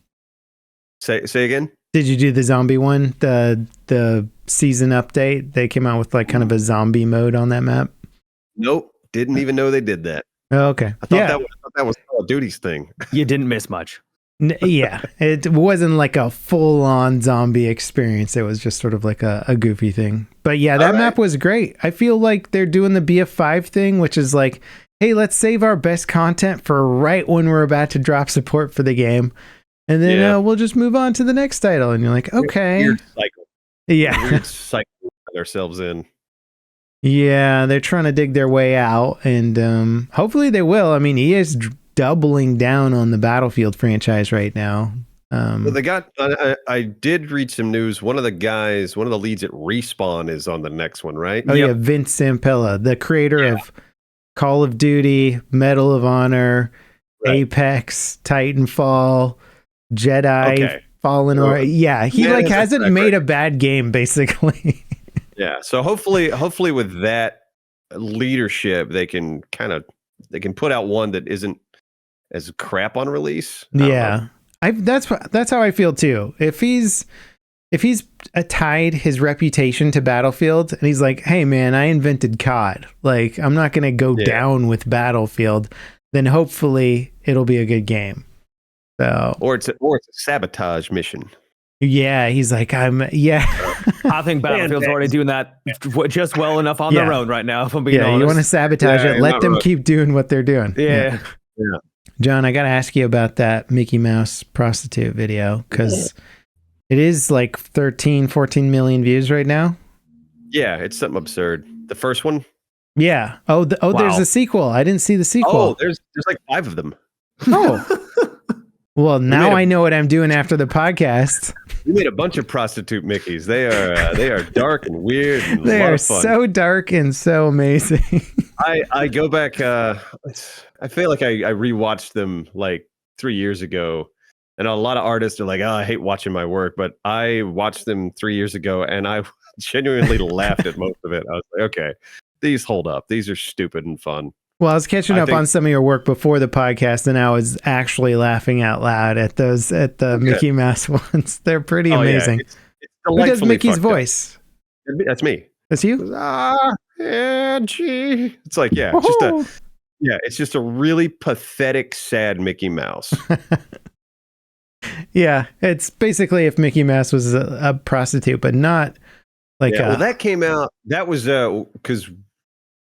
Say again. Did you do the zombie one? The season update? They came out with like kind of a zombie mode on that map. Nope, didn't even know they did that. Oh, okay. I thought that was Call of Duty's thing. You didn't miss much. Yeah, it wasn't like a full-on zombie experience. It was just sort of like a goofy thing. But yeah, that map was great. I feel like they're doing the BF5 thing, which is like, hey, let's save our best content for right when we're about to drop support for the game. And then we'll just move on to the next title. And you're like, okay. Weird cycle. Yeah. Weird cycle we put ourselves in. Yeah, they're trying to dig their way out. And hopefully they will. I mean, EA is doubling down on the Battlefield franchise right now. Well, they got, I did read some news. One of the leads at Respawn is on the next one, right? Oh, yeah, Vince Zampella, the creator of Call of Duty, Medal of Honor, Apex, Titanfall, Jedi, Fallen Order. Yeah, he hasn't made a bad game, basically. Yeah, so hopefully with that leadership, they can put out one that isn't as crap on release. Yeah, that's how I feel too. If he's tied his reputation to Battlefield and he's like, hey man, I invented COD, like I'm not gonna go down with Battlefield, then hopefully it'll be a good game. So or it's a sabotage mission. Yeah, he's like, I think Battlefield's already doing that just well enough on their own right now, if I'm being honest. You want to sabotage it, let them keep doing what they're doing. Yeah. John, I got to ask you about that Mickey Mouse prostitute video, because it is like 13, 14 million views right now. Yeah, it's something absurd. The first one? Yeah. There's a sequel. I didn't see the sequel. Oh, there's like 5 of them. Oh. Well, now I know what I'm doing after the podcast. We made a bunch of prostitute Mickeys. They are dark and weird. And they are so dark and so amazing. I go back. I feel like I rewatched them like 3 years ago, and a lot of artists are like, "Oh, I hate watching my work," but I watched them 3 years ago, and I genuinely laughed at most of it. I was like, "Okay, these hold up. These are stupid and fun." Well, I was catching up on some of your work before the podcast, and I was actually laughing out loud at the Mickey Mouse ones. They're pretty amazing. Yeah. It's who does Mickey's voice? That's me. That's you? Angie. It's like, it's just a really pathetic, sad Mickey Mouse. Yeah, it's basically if Mickey Mouse was a prostitute, but not like. Well, that came out. That was because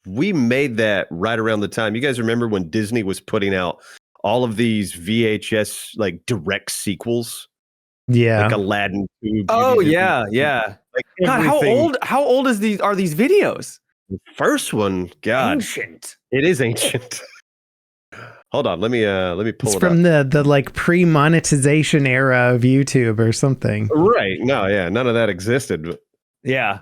we made that right around the time. You guys remember when Disney was putting out all of these VHS like direct sequels? Yeah, like Aladdin 2. Oh yeah. Like God, how old are these videos? The first one, God, Ancient. It is ancient. Hold on, let me pull it's it from up. the like pre-monetization era of YouTube or something. Right. No, yeah, none of that existed. Yeah.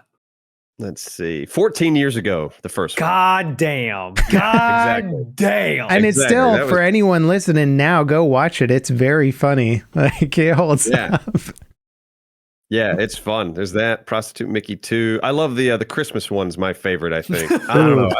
Let's see. 14 years ago, the first one. God damn. God Exactly. damn. And it's still, for anyone listening now, go watch it. It's very funny. Like, it holds up. Yeah, it's fun. There's that. Prostitute Mickey 2. I love the Christmas one's my favorite, I think. I don't know.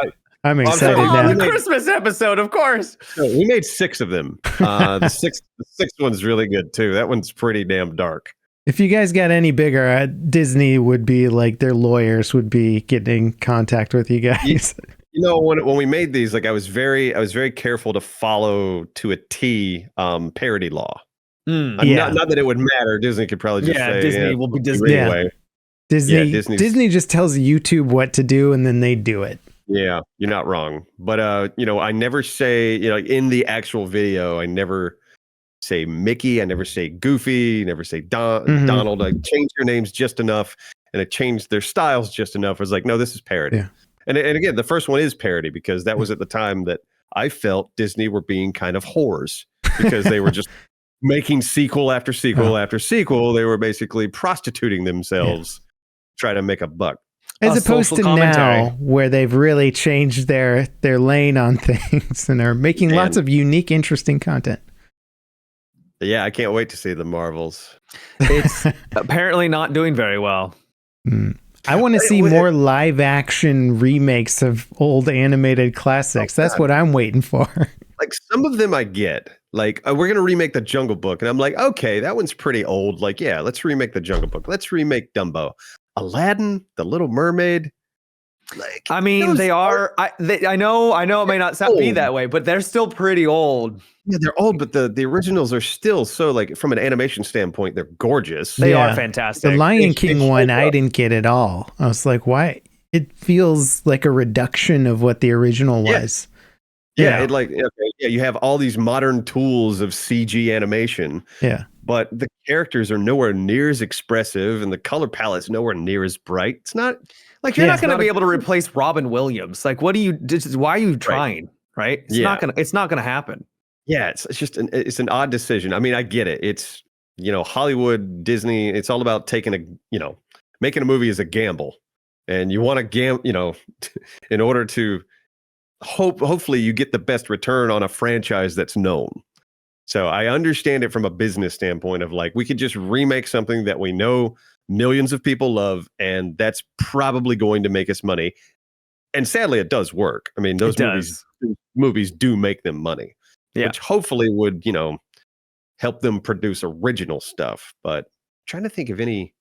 I'm excited now. The Christmas episode, of course. So we made 6 of them. The sixth one's really good, too. That one's pretty damn dark. If you guys got any bigger, Disney would be like, their lawyers would be getting in contact with you guys. You know, when we made these, like I was very careful to follow to a T parody law. Not that it would matter. Disney could probably just say Disney will be Disney anyway. Disney just tells YouTube what to do and then they do it. Yeah, you're not wrong. But I never say, in the actual video, I never say Mickey, I never say Goofy, never say Donald. I changed their names just enough, and I changed their styles just enough. I was like, no, this is parody. Yeah. And again, the first one is parody because that was at the time that I felt Disney were being kind of whores because they were just making sequel after sequel after sequel. They were basically prostituting themselves, trying to make a buck. As opposed to now, where they've really changed their lane on things and are making lots of unique, interesting content. Yeah, I can't wait to see the Marvels. It's apparently not doing very well. I want to see more live action remakes of old animated classics. That's what I'm waiting for. Like some of them I get. Like we're going to remake the Jungle Book. And I'm like, okay, that one's pretty old. Like, yeah, let's remake the Jungle Book. Let's remake Dumbo. Aladdin, The Little Mermaid. Like, I mean, they are. I know it may not be that way, but they're still pretty old. Yeah, they're old, but the originals are still so, like, from an animation standpoint, they're gorgeous. They are fantastic. The Lion King one, I didn't get at all. I was like, why? It feels like a reduction of what the original was. Yeah, you have all these modern tools of CG animation. Yeah. But the characters are nowhere near as expressive, and the color palette's nowhere near as bright. It's not like you're not going to be able to replace Robin Williams. Like, why are you trying? Right? It's not gonna happen. Yeah, it's just it's an odd decision. I mean, I get it. It's Hollywood, Disney. It's all about making a movie is a gamble, and you want to gamble. In order to hopefully you get the best return on a franchise that's known. So I understand it from a business standpoint of like, we could just remake something that we know millions of people love, and that's probably going to make us money. And sadly, it does work. I mean, those movies do make them money, which hopefully would, help them produce original stuff. But I'm trying to think of any,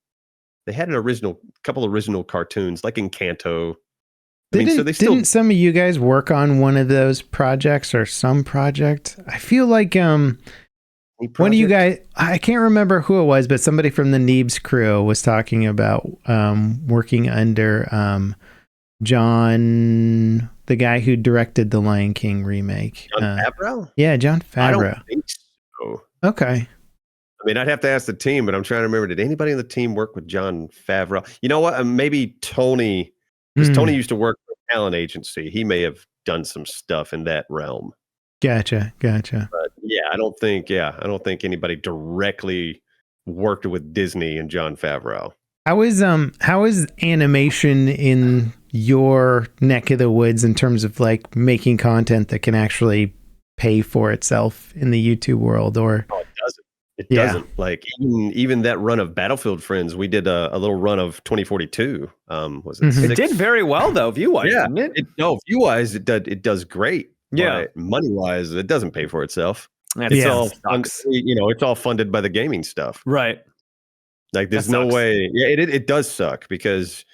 they had couple original cartoons like Encanto. Didn't some of you guys work on one of those projects or some project? I feel like one of you guys, I can't remember who it was, but somebody from the Neebs crew was talking about working under John, the guy who directed the Lion King remake. Jon Favreau? Yeah, Jon Favreau. I don't think so. Okay. I mean, I'd have to ask the team, but I'm trying to remember, did anybody in the team work with Jon Favreau? You know what? Maybe Tony. Because Tony used to work for a talent agency. He may have done some stuff in that realm. Gotcha. But I don't think anybody directly worked with Disney and Jon Favreau. How is animation in your neck of the woods in terms of like making content that can actually pay for itself in the YouTube world? Or it doesn't. It doesn't. Like even that run of Battlefield Friends, we did a little run of 2042. Was it? It did very well though, view-wise, didn't it? View-wise, it does great. Yeah. But money-wise, it doesn't pay for itself. It's all it's all funded by the gaming stuff. Right. Like there's no way. Yeah, it does suck because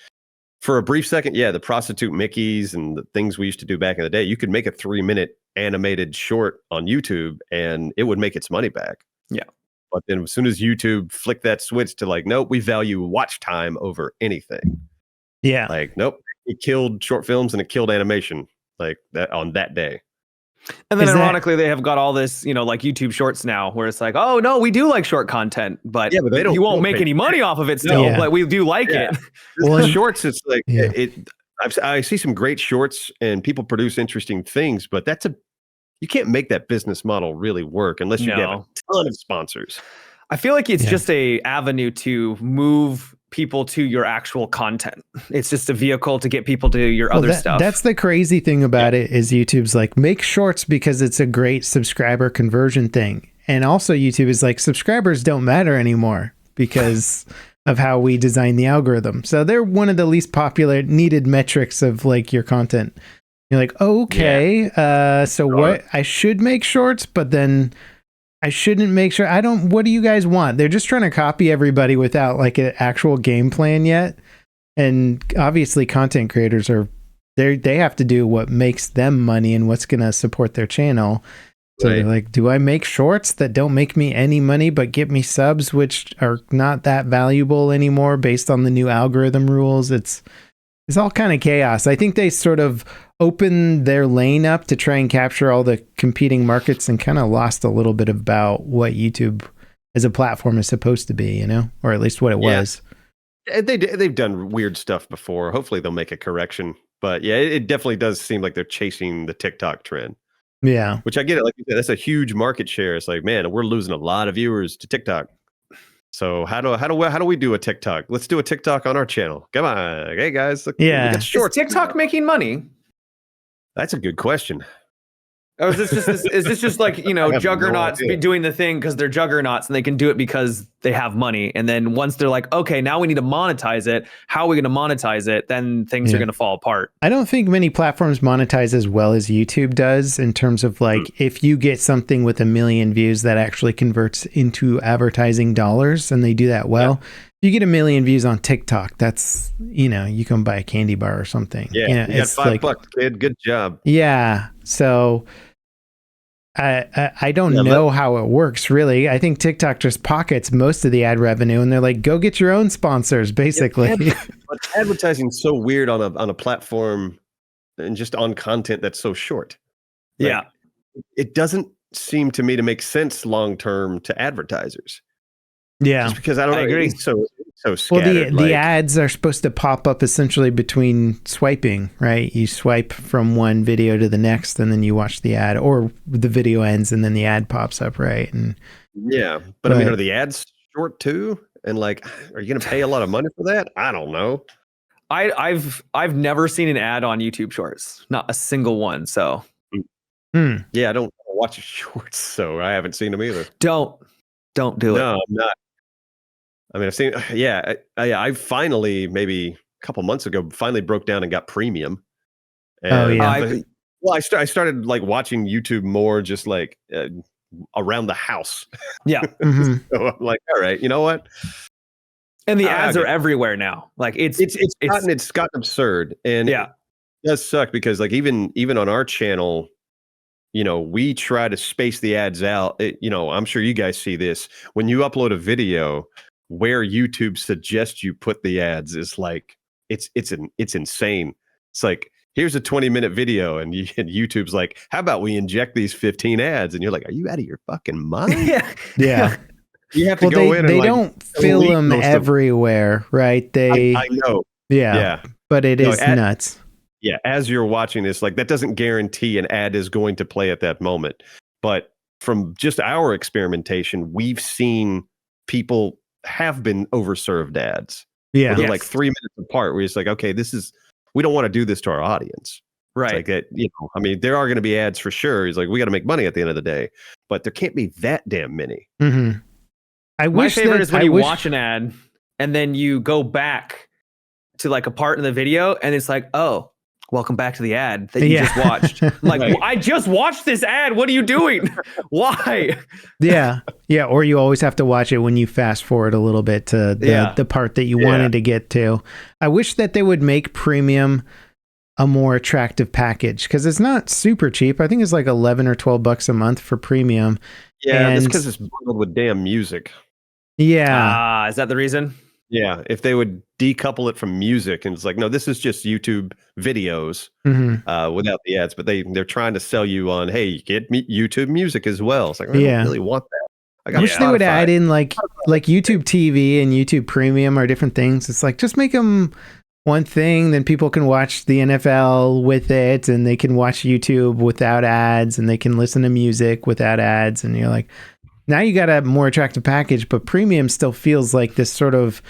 for a brief second, the prostitute Mickeys and the things we used to do back in the day, you could make a 3-minute animated short on YouTube and it would make its money back. Yeah. But then as soon as YouTube flicked that switch to like, nope, we value watch time over anything. Yeah. Like, nope, it killed short films and it killed animation like that on that day. And then ironically, they have got all this, like YouTube shorts now where it's like, oh no, we do like short content, but they don't, you won't make any money off of it still, but we do like it. Well, shorts, it's like I see some great shorts and people produce interesting things, but you can't make that business model really work unless you have a ton of sponsors. I feel like it's just a avenue to move people to your actual content. It's just a vehicle to get people to your other stuff. That's the crazy thing about it is YouTube's like, make shorts because it's a great subscriber conversion thing. And also YouTube is like, subscribers don't matter anymore because of how we design the algorithm. So they're one of the least popular needed metrics of like your content. You're like, okay, so what? I should make shorts, but then I shouldn't make sure. What do you guys want? They're just trying to copy everybody without like an actual game plan yet. And obviously content creators they have to do what makes them money and what's going to support their channel. So they're like, do I make shorts that don't make me any money, but get me subs, which are not that valuable anymore based on the new algorithm rules? It's all kind of chaos. I think they sort of opened their lane up to try and capture all the competing markets and kind of lost a little bit about what YouTube as a platform is supposed to be, or at least what it was. They've done weird stuff before. Hopefully they'll make a correction. But yeah, it definitely does seem like they're chasing the TikTok trend. Yeah. Which I get it. Like you said, that's a huge market share. It's like, man, we're losing a lot of viewers to TikTok. So how do we do a TikTok? Let's do a TikTok on our channel. Come on. Hey guys. Look, yeah. Is TikTok making money? That's a good question. Or is this just like, juggernauts doing the thing because they're juggernauts and they can do it because they have money. And then once they're like, okay, now we need to monetize it. How are we going to monetize it? Then things are going to fall apart. I don't think many platforms monetize as well as YouTube does in terms of like, if you get something with 1 million views that actually converts into advertising dollars and they do that well, you get 1 million views on TikTok. That's, you can buy a candy bar or something. Yeah. You got $5, kid. Good job. Yeah. So I don't know how it works really. I think TikTok just pockets most of the ad revenue and they're like, go get your own sponsors basically. But advertising's so weird on a platform and just on content that's so short. Like, it doesn't seem to me to make sense long term to advertisers. Yeah. Just because I agree. It's so Well, scattered. the ads are supposed to pop up essentially between swiping, right? You swipe from one video to the next and then you watch the ad, or the video ends and then the ad pops up, right? And but I mean, are the ads short too? And like, are you going to pay a lot of money for that? I don't know. I've never seen an ad on YouTube Shorts, not a single one. So yeah, I don't watch shorts, so I haven't seen them either. Don't do it. No, I'm not. I mean, I've seen, I finally, maybe a couple months ago, finally broke down and got premium. And, I started like watching YouTube more just like around the house. Yeah. So I'm like, all right, you know what? And the ads are everywhere now. Like it's gotten absurd. And it does suck because like even on our channel, we try to space the ads out. I'm sure you guys see this. When you upload a video, where YouTube suggests you put the ads is like it's insane. It's like, here's a 20-minute video and YouTube's like, how about we inject these 15 ads? And you're like, are you out of your fucking mind? Yeah. You have to go in and they don't fill them everywhere, right? I know. Yeah. But it is nuts. Yeah, as you're watching this, like that doesn't guarantee an ad is going to play at that moment. But from just our experimentation, we've seen people have been overserved ads. Yeah. They're like 3 minutes apart. We're just like, okay, we don't want to do this to our audience. Right. It's like that, I mean, there are going to be ads for sure. He's like, we got to make money at the end of the day, but there can't be that damn many. Mm-hmm. My favorite is when you watch an ad and then you go back to like a part in the video and it's like, oh, welcome back to the ad that you just watched. I'm like, well, I just watched this ad. What are you doing? Why? Yeah. Or you always have to watch it when you fast forward a little bit to the part that you wanted to get to. I wish that they would make premium a more attractive package because it's not super cheap. I think it's like $11 or $12 a month for premium. Yeah, and that's because it's bundled with damn music. Yeah. Is that the reason? Yeah, if they would decouple it from music and it's like, no, this is just YouTube videos without the ads, but they're trying to sell you on, hey, you get YouTube music as well. It's like, I don't really want that. I wish they would add in like YouTube TV and YouTube Premium are different things. It's like, just make them one thing, then people can watch the NFL with it, and they can watch YouTube without ads, and they can listen to music without ads. And you're like, now you got a more attractive package, but premium still feels like this sort of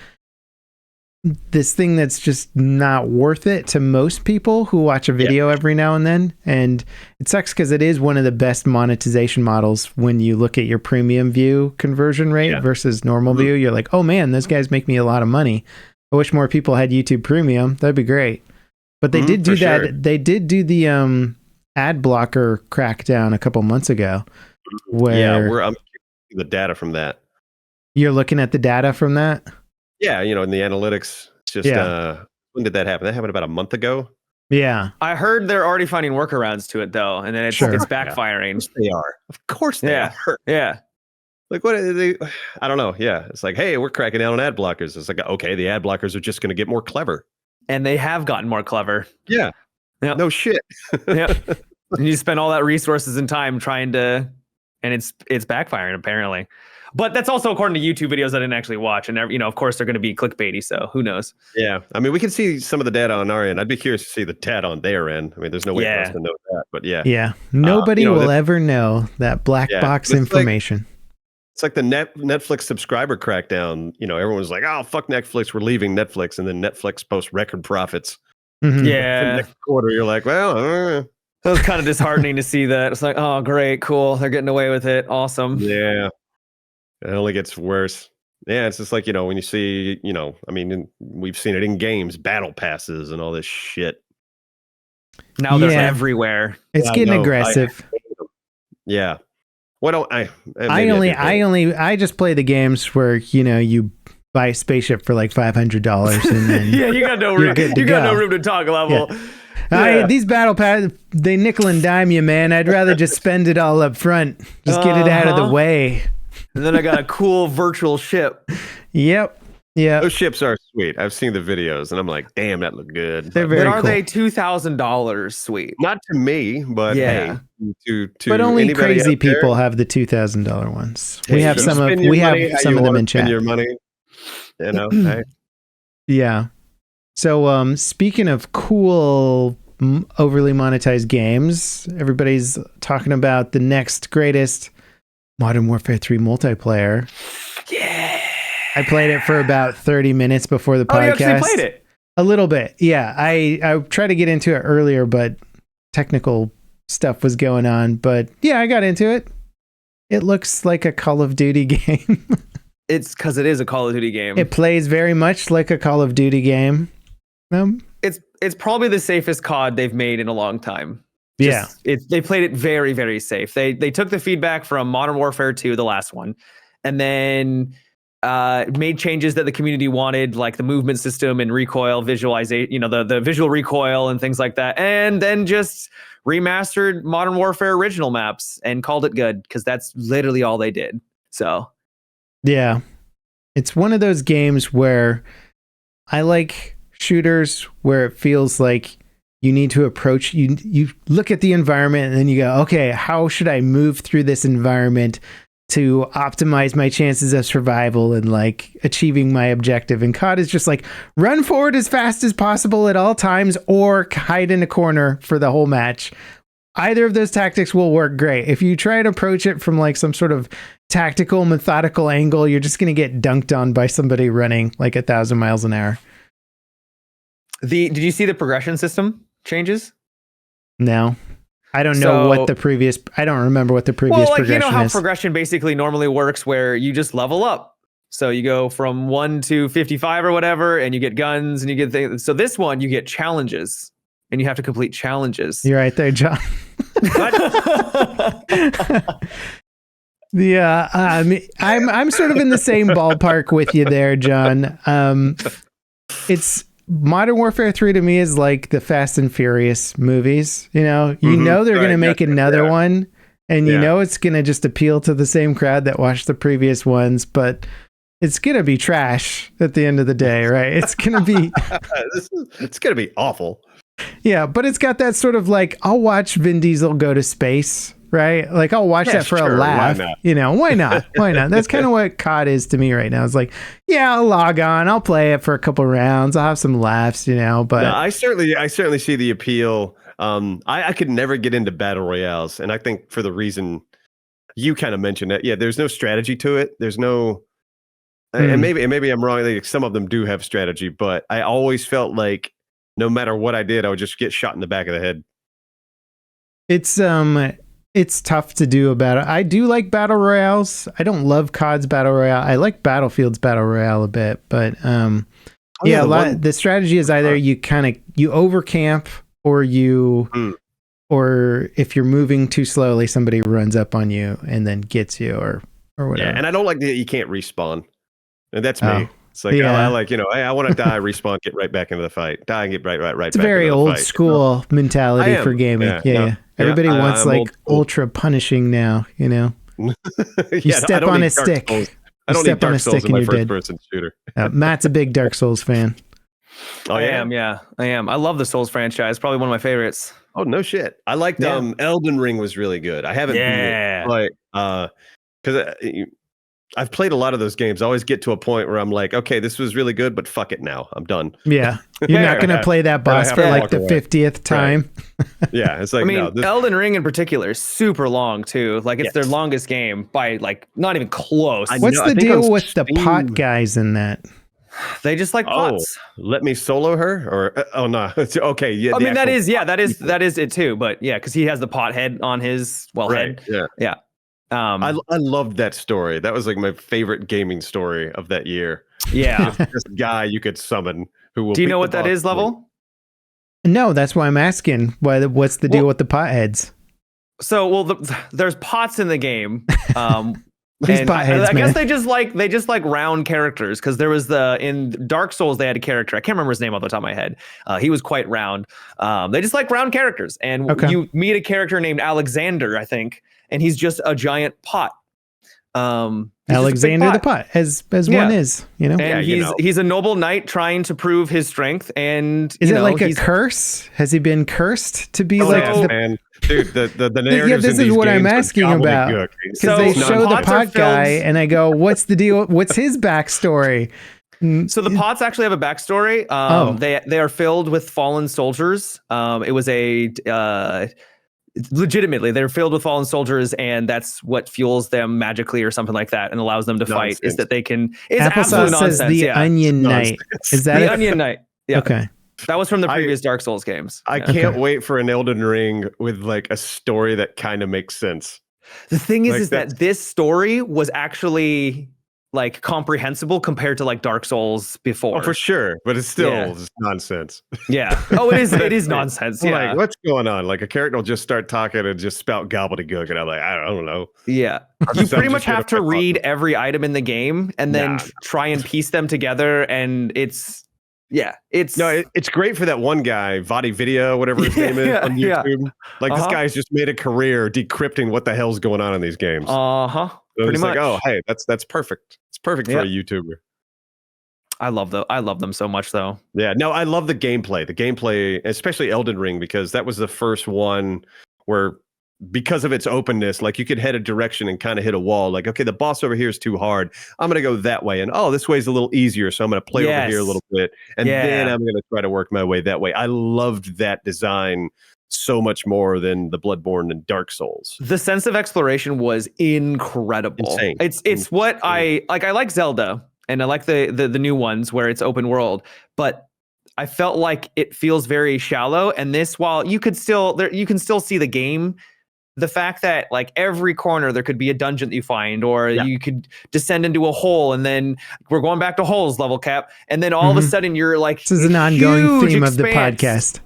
this thing that's just not worth it to most people who watch a video every now and then. And it sucks because it is one of the best monetization models when you look at your premium view conversion rate versus normal view. You're like, oh man, those guys make me a lot of money. I wish more people had YouTube Premium. That'd be great. But they did do that. Sure. They did do the ad blocker crackdown a couple months ago. Where I'm the data from that. You're looking at the data from that? Yeah, in the analytics. It's just when did that happen? That happened about a month ago. Yeah. I heard they're already finding workarounds to it though, and then it's backfiring. They are. Of course they are. Yeah. Like what are they? I don't know. Yeah. It's like, hey, we're cracking down on ad blockers. It's like, okay, the ad blockers are just going to get more clever. And they have gotten more clever. Yeah. Yep. No shit. Yeah. And you spend all that resources and time trying to, and it's backfiring apparently. But that's also according to YouTube videos I didn't actually watch. And, of course, they're going to be clickbaity. So who knows? Yeah. I mean, we can see some of the data on our end. I'd be curious to see the data on their end. I mean, there's no way for us to know that. But yeah. Yeah. Nobody will ever know that black box information. It's like the Netflix subscriber crackdown. Everyone was like, oh, fuck Netflix. We're leaving Netflix. And then Netflix posts record profits. Mm-hmm. Yeah. Next quarter, you're like, well, It was kind of disheartening to see that. It's like, oh, great. Cool. They're getting away with it. Awesome. Yeah. It only gets worse. Yeah, it's just like, when you see, I mean, we've seen it in games, battle passes and all this shit. Now they're everywhere. It's getting aggressive. Yeah. Why don't I just play the games where, you buy a spaceship for like $500 and then you got no room. You got no room to talk level. Yeah. These battle passes, they nickel and dime you, man. I'd rather just spend it all up front. Just get it out of the way. And then I got a cool virtual ship. Yep. Yeah. Those ships are sweet. I've seen the videos and I'm like, damn, that looked good. They're very cool. Are they $2,000 sweet? Not to me, but hey, to but only crazy people have the $2,000 ones. We have some of them in chat. Your money, hey. Yeah. So speaking of cool overly monetized games, everybody's talking about the next greatest Modern Warfare 3 multiplayer. Yeah. I played it for about 30 minutes before the podcast. Oh, you actually played it? A little bit. Yeah. I tried to get into it earlier, but technical stuff was going on. But yeah, I got into it. It looks like a Call of Duty game. It's because it is a Call of Duty game. It plays very much like a Call of Duty game. It's probably the safest COD they've made in a long time. They played it very, very safe. They took the feedback from Modern Warfare 2, the last one, and then made changes that the community wanted, like the movement system and recoil visualization, the visual recoil and things like that. And then just remastered Modern Warfare original maps and called it good because that's literally all they did. So, yeah, it's one of those games where I like shooters where it feels like you need to approach, you look at the environment and then you go, okay, how should I move through this environment to optimize my chances of survival and like achieving my objective? And COD is just like run forward as fast as possible at all times or hide in a corner for the whole match. Either of those tactics will work great. If you try and approach it from like some sort of tactical, methodical angle, you're just going to get dunked on by somebody running like 1,000 miles an hour. Did you see the progression system changes? No. I don't know what the previous. I don't remember what the previous progression is. How progression basically normally works, where you just level up. So you go from 1 to 55 or whatever, and you get guns and you get things. So this one, you get challenges, and you have to complete challenges. You're right there, John. Yeah, I'm sort of in the same ballpark with you there, John. It's. Modern Warfare 3 to me is like the Fast and Furious movies. They're going to make another one, and it's going to just appeal to the same crowd that watched the previous ones, but it's going to be trash at the end of the day, right? It's going to be it's going to be awful. Yeah, but it's got that sort of like, I'll watch Vin Diesel go to space right? Like I'll watch that for a laugh. You know, why not? Why not? That's kind of what COD is to me right now. It's like, yeah, I'll log on, I'll play it for a couple rounds, I'll have some laughs, you know. But no, I certainly see the appeal. I could never get into battle royales, and I think for the reason you kind of mentioned that, yeah, there's no strategy to it. There's no, and maybe I'm wrong. Like some of them do have strategy, but I always felt like no matter what I did, I would just get shot in the back of the head. It's tough to do about it. I do like battle royales. I don't love COD's battle royale. I like Battlefield's battle royale a bit, but the strategy is either you overcamp or or if you're moving too slowly, somebody runs up on you and then gets you or whatever. Yeah, and I don't like that you can't respawn. And that's me. It's like, I like, hey, I want to die, respawn, get right back into the fight. Die and get right it's back a very old school mentality for gaming. Yeah. Everybody wants ultra punishing now, you know. You step on a stick. I don't need Dark Souls in my first-person shooter. Matt's a big Dark Souls fan. Oh, I am. I love the Souls franchise. Probably one of my favorites. Oh, no shit. I liked Elden Ring was really good. I haven't beat it, because I've played a lot of those games. I always get to a point where I'm like, okay, this was really good, but fuck it now. I'm done. Yeah. You're not going to play that boss for like the 50th time. Right. Yeah. It's like, Elden Ring in particular is super long too. Like it's their longest game by like not even close. What's the deal with the pot guys in that? They just like pots. Let me solo her or no. Okay. Yeah. I mean, that is it too. But yeah, because he has the pot head on his head. Yeah. I loved that story. That was like my favorite gaming story of that year. Yeah. This guy you could summon who will. Do you know what that is, Level? No, that's why I'm asking. What's the deal with the pot heads? So, there's pots in the game. These potheads, I guess they just like round characters, because there was in Dark Souls they had a character, I can't remember his name off the top of my head. He was quite round. They just like round characters, and you meet a character named Alexander, I think, and he's just a giant pot. Alexander the pot, as one is, you know. And he's a noble knight trying to prove his strength. And is it like a curse? Has he been cursed to be man. Dude, the narratives this is what I'm asking about, because they show the pot guy and I go, what's the deal? What's his backstory? So the pots actually have a backstory. They are filled with fallen soldiers. It was legitimately they're filled with fallen soldiers, and that's what fuels them magically or something like that and allows them to fight, is that they can. It's absolute nonsense. Says the Onion Knight. Is that the Onion Knight? Yeah. Okay. That was from the previous Dark Souls games. I can't wait for an Elden Ring with like a story that kind of makes sense. The thing is that this story was actually like comprehensible compared to like Dark Souls before. Oh, for sure, but it's still just nonsense. Yeah. Oh, it is nonsense. Yeah. Like, what's going on? Like a character will just start talking and just spout gobbledygook, and I'm like, I don't know. Yeah. You pretty much have to read every item in the game and then try and piece them together, and it's great for that one guy, Vadi Video, whatever his name is, on YouTube. Like this guy's just made a career decrypting what the hell's going on in these games. So pretty much. Like, oh, hey, that's perfect. It's perfect for a YouTuber. I love them so much, though. Yeah, no, I love the gameplay. The gameplay, especially Elden Ring, because that was the first one where, because of its openness, like you could head a direction and kind of hit a wall. Like, okay, the boss over here is too hard. I'm going to go that way. And this way is a little easier. So I'm going to play over here a little bit. And then I'm going to try to work my way that way. I loved that design so much more than the Bloodborne and Dark Souls. The sense of exploration was incredible. Insane. It's what I like. I like Zelda, and I like the new ones where it's open world, but I felt like it feels very shallow. And this, while you can still see the game, the fact that like every corner there could be a dungeon that you find, or you could descend into a hole, and then we're going back to holes, LevelCap, and then all of a sudden you're like, this is an ongoing theme of the podcast.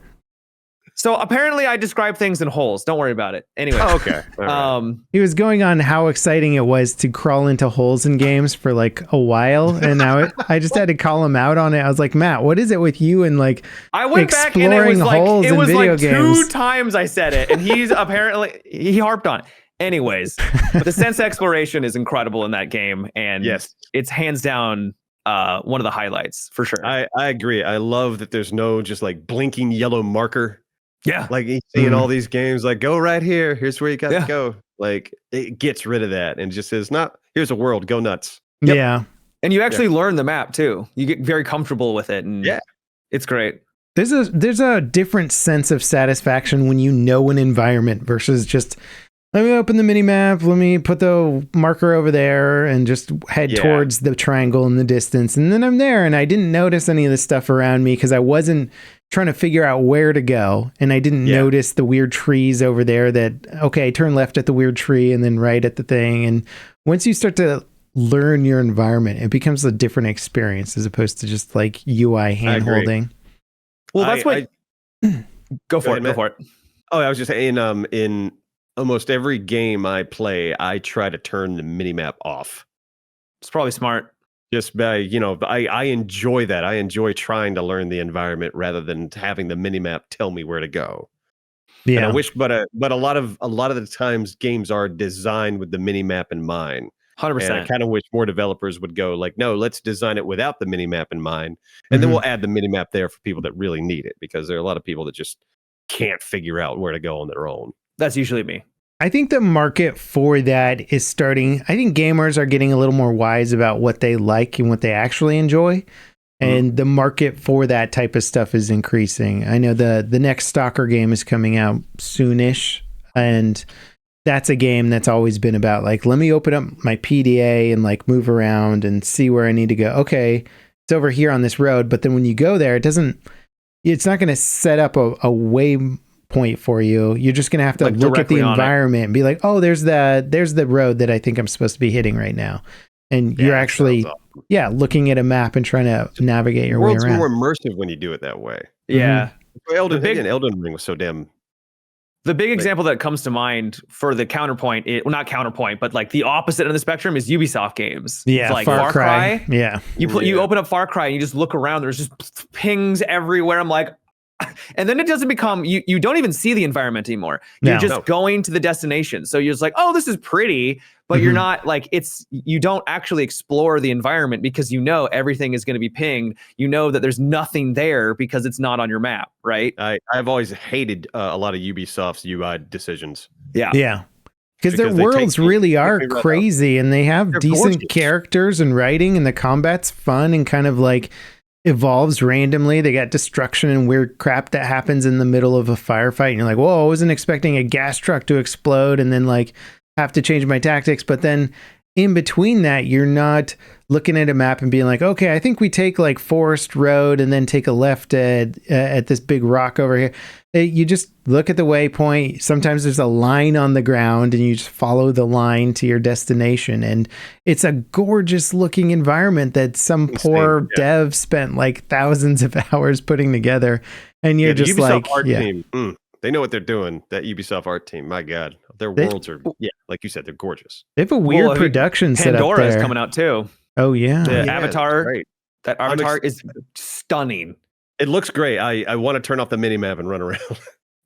So apparently I describe things in holes. Don't worry about it. Anyway. Oh, okay. Right. He was going on how exciting it was to crawl into holes in games for like a while. And now I just had to call him out on it. I was like, Matt, what is it with you and like I went back and it was like 2 times I said it. And he's apparently, he harped on it. Anyways, but the sense exploration is incredible in that game. And it's hands down one of the highlights for sure. I agree. I love that there's no just like blinking yellow marker. Yeah. Like he's seeing all these games like, go right here. Here's where you got to go. Like it gets rid of that and just says, here's a world, go nuts. Yep. Yeah. And you actually learn the map too. You get very comfortable with it. And it's great. There's a different sense of satisfaction when you know an environment versus just, let me open the mini map, let me put the marker over there and just head towards the triangle in the distance. And then I'm there and I didn't notice any of the stuff around me because I wasn't trying to figure out where to go. And I didn't notice the weird trees over there that, okay, turn left at the weird tree and then right at the thing. And once you start to learn your environment, it becomes a different experience as opposed to just like UI hand holding. Well, that's what. Go for it. Oh, I was just saying, in almost every game I play, I try to turn the minimap off. It's probably smart. Just by, I enjoy that. I enjoy trying to learn the environment rather than having the minimap tell me where to go. Yeah, and I wish, but a lot of the times games are designed with the minimap in mind. 100%. And I kind of wish more developers would go like, no, let's design it without the minimap in mind. And then we'll add the minimap there for people that really need it, because there are a lot of people that just can't figure out where to go on their own. That's usually me. I think the market for that is starting. I think gamers are getting a little more wise about what they like and what they actually enjoy. And the market for that type of stuff is increasing. I know the next Stalker game is coming out soonish, and that's a game that's always been about like, let me open up my PDA and like move around and see where I need to go. Okay, it's over here on this road, but then when you go there, it's not going to set up a waypoint for you. You're just going to have to like look at the environment and be like, oh, there's the road that I think I'm supposed to be hitting right now. And you're actually, looking at a map and trying to navigate your way around. The world's more immersive when you do it that way. Yeah. Elden Ring was so damn. The big example that comes to mind for the counterpoint, not counterpoint, but like the opposite end of the spectrum is Ubisoft games. Yeah, it's like Far Cry. Yeah. You open up Far Cry and you just look around, there's just pings everywhere. I'm like, and then it doesn't become, you don't even see the environment anymore. You're just going to the destination. So you're just like, oh, this is pretty, but you're not like, you don't actually explore the environment because everything is going to be pinged. You know that there's nothing there because it's not on your map, right? I've always hated a lot of Ubisoft's UI decisions. Yeah. Yeah. Because their worlds really are crazy and they have decent characters and writing, and the combat's fun and kind of like evolves randomly. They got destruction and weird crap that happens in the middle of a firefight, and you're like, whoa, I wasn't expecting a gas truck to explode and then like have to change my tactics. But then in between that, you're not looking at a map and being like, okay, I think we take like Forest Road and then take a left at this big rock over here. You just look at the waypoint. Sometimes there's a line on the ground and you just follow the line to your destination. And it's a gorgeous looking environment that some poor dev spent like thousands of hours putting together. And you're just like, team, they know what they're doing. That Ubisoft art team, my God, their worlds are, like you said, they're gorgeous. They have a weird production setup there. Pandora is coming out too. Oh yeah, the Avatar. That Avatar is stunning. It looks great. I want to turn off the minimap and run around.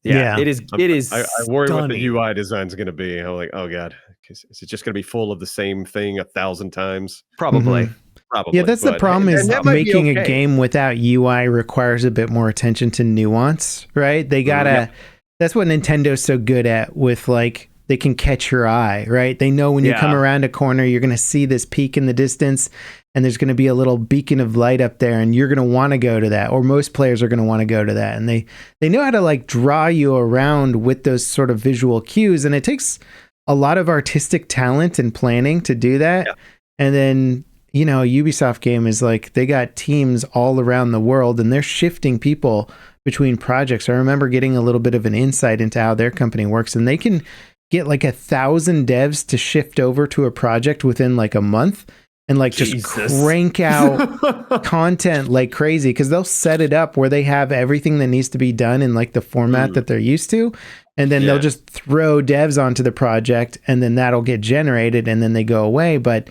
It is. I worry what the UI design is going to be. I'm like, oh God, is it just going to be full of the same thing 1,000 times? Probably. Probably. Yeah, that's the problem. Is making a game without UI requires a bit more attention to nuance, right? They gotta. That's what Nintendo's so good at. With like, they can catch your eye, right? They know when you come around a corner, you're going to see this peak in the distance, and there's going to be a little beacon of light up there, and you're going to want to go to that, or most players are going to want to go to that. And they know how to like draw you around with those sort of visual cues, and it takes a lot of artistic talent and planning to do that. Yeah. And then, a Ubisoft game is like, they got teams all around the world, and they're shifting people between projects. I remember getting a little bit of an insight into how their company works, and they can get like 1,000 devs to shift over to a project within like a month and like just crank out content like crazy, because they'll set it up where they have everything that needs to be done in like the format that they're used to, and then they'll just throw devs onto the project, and then that'll get generated and then they go away. But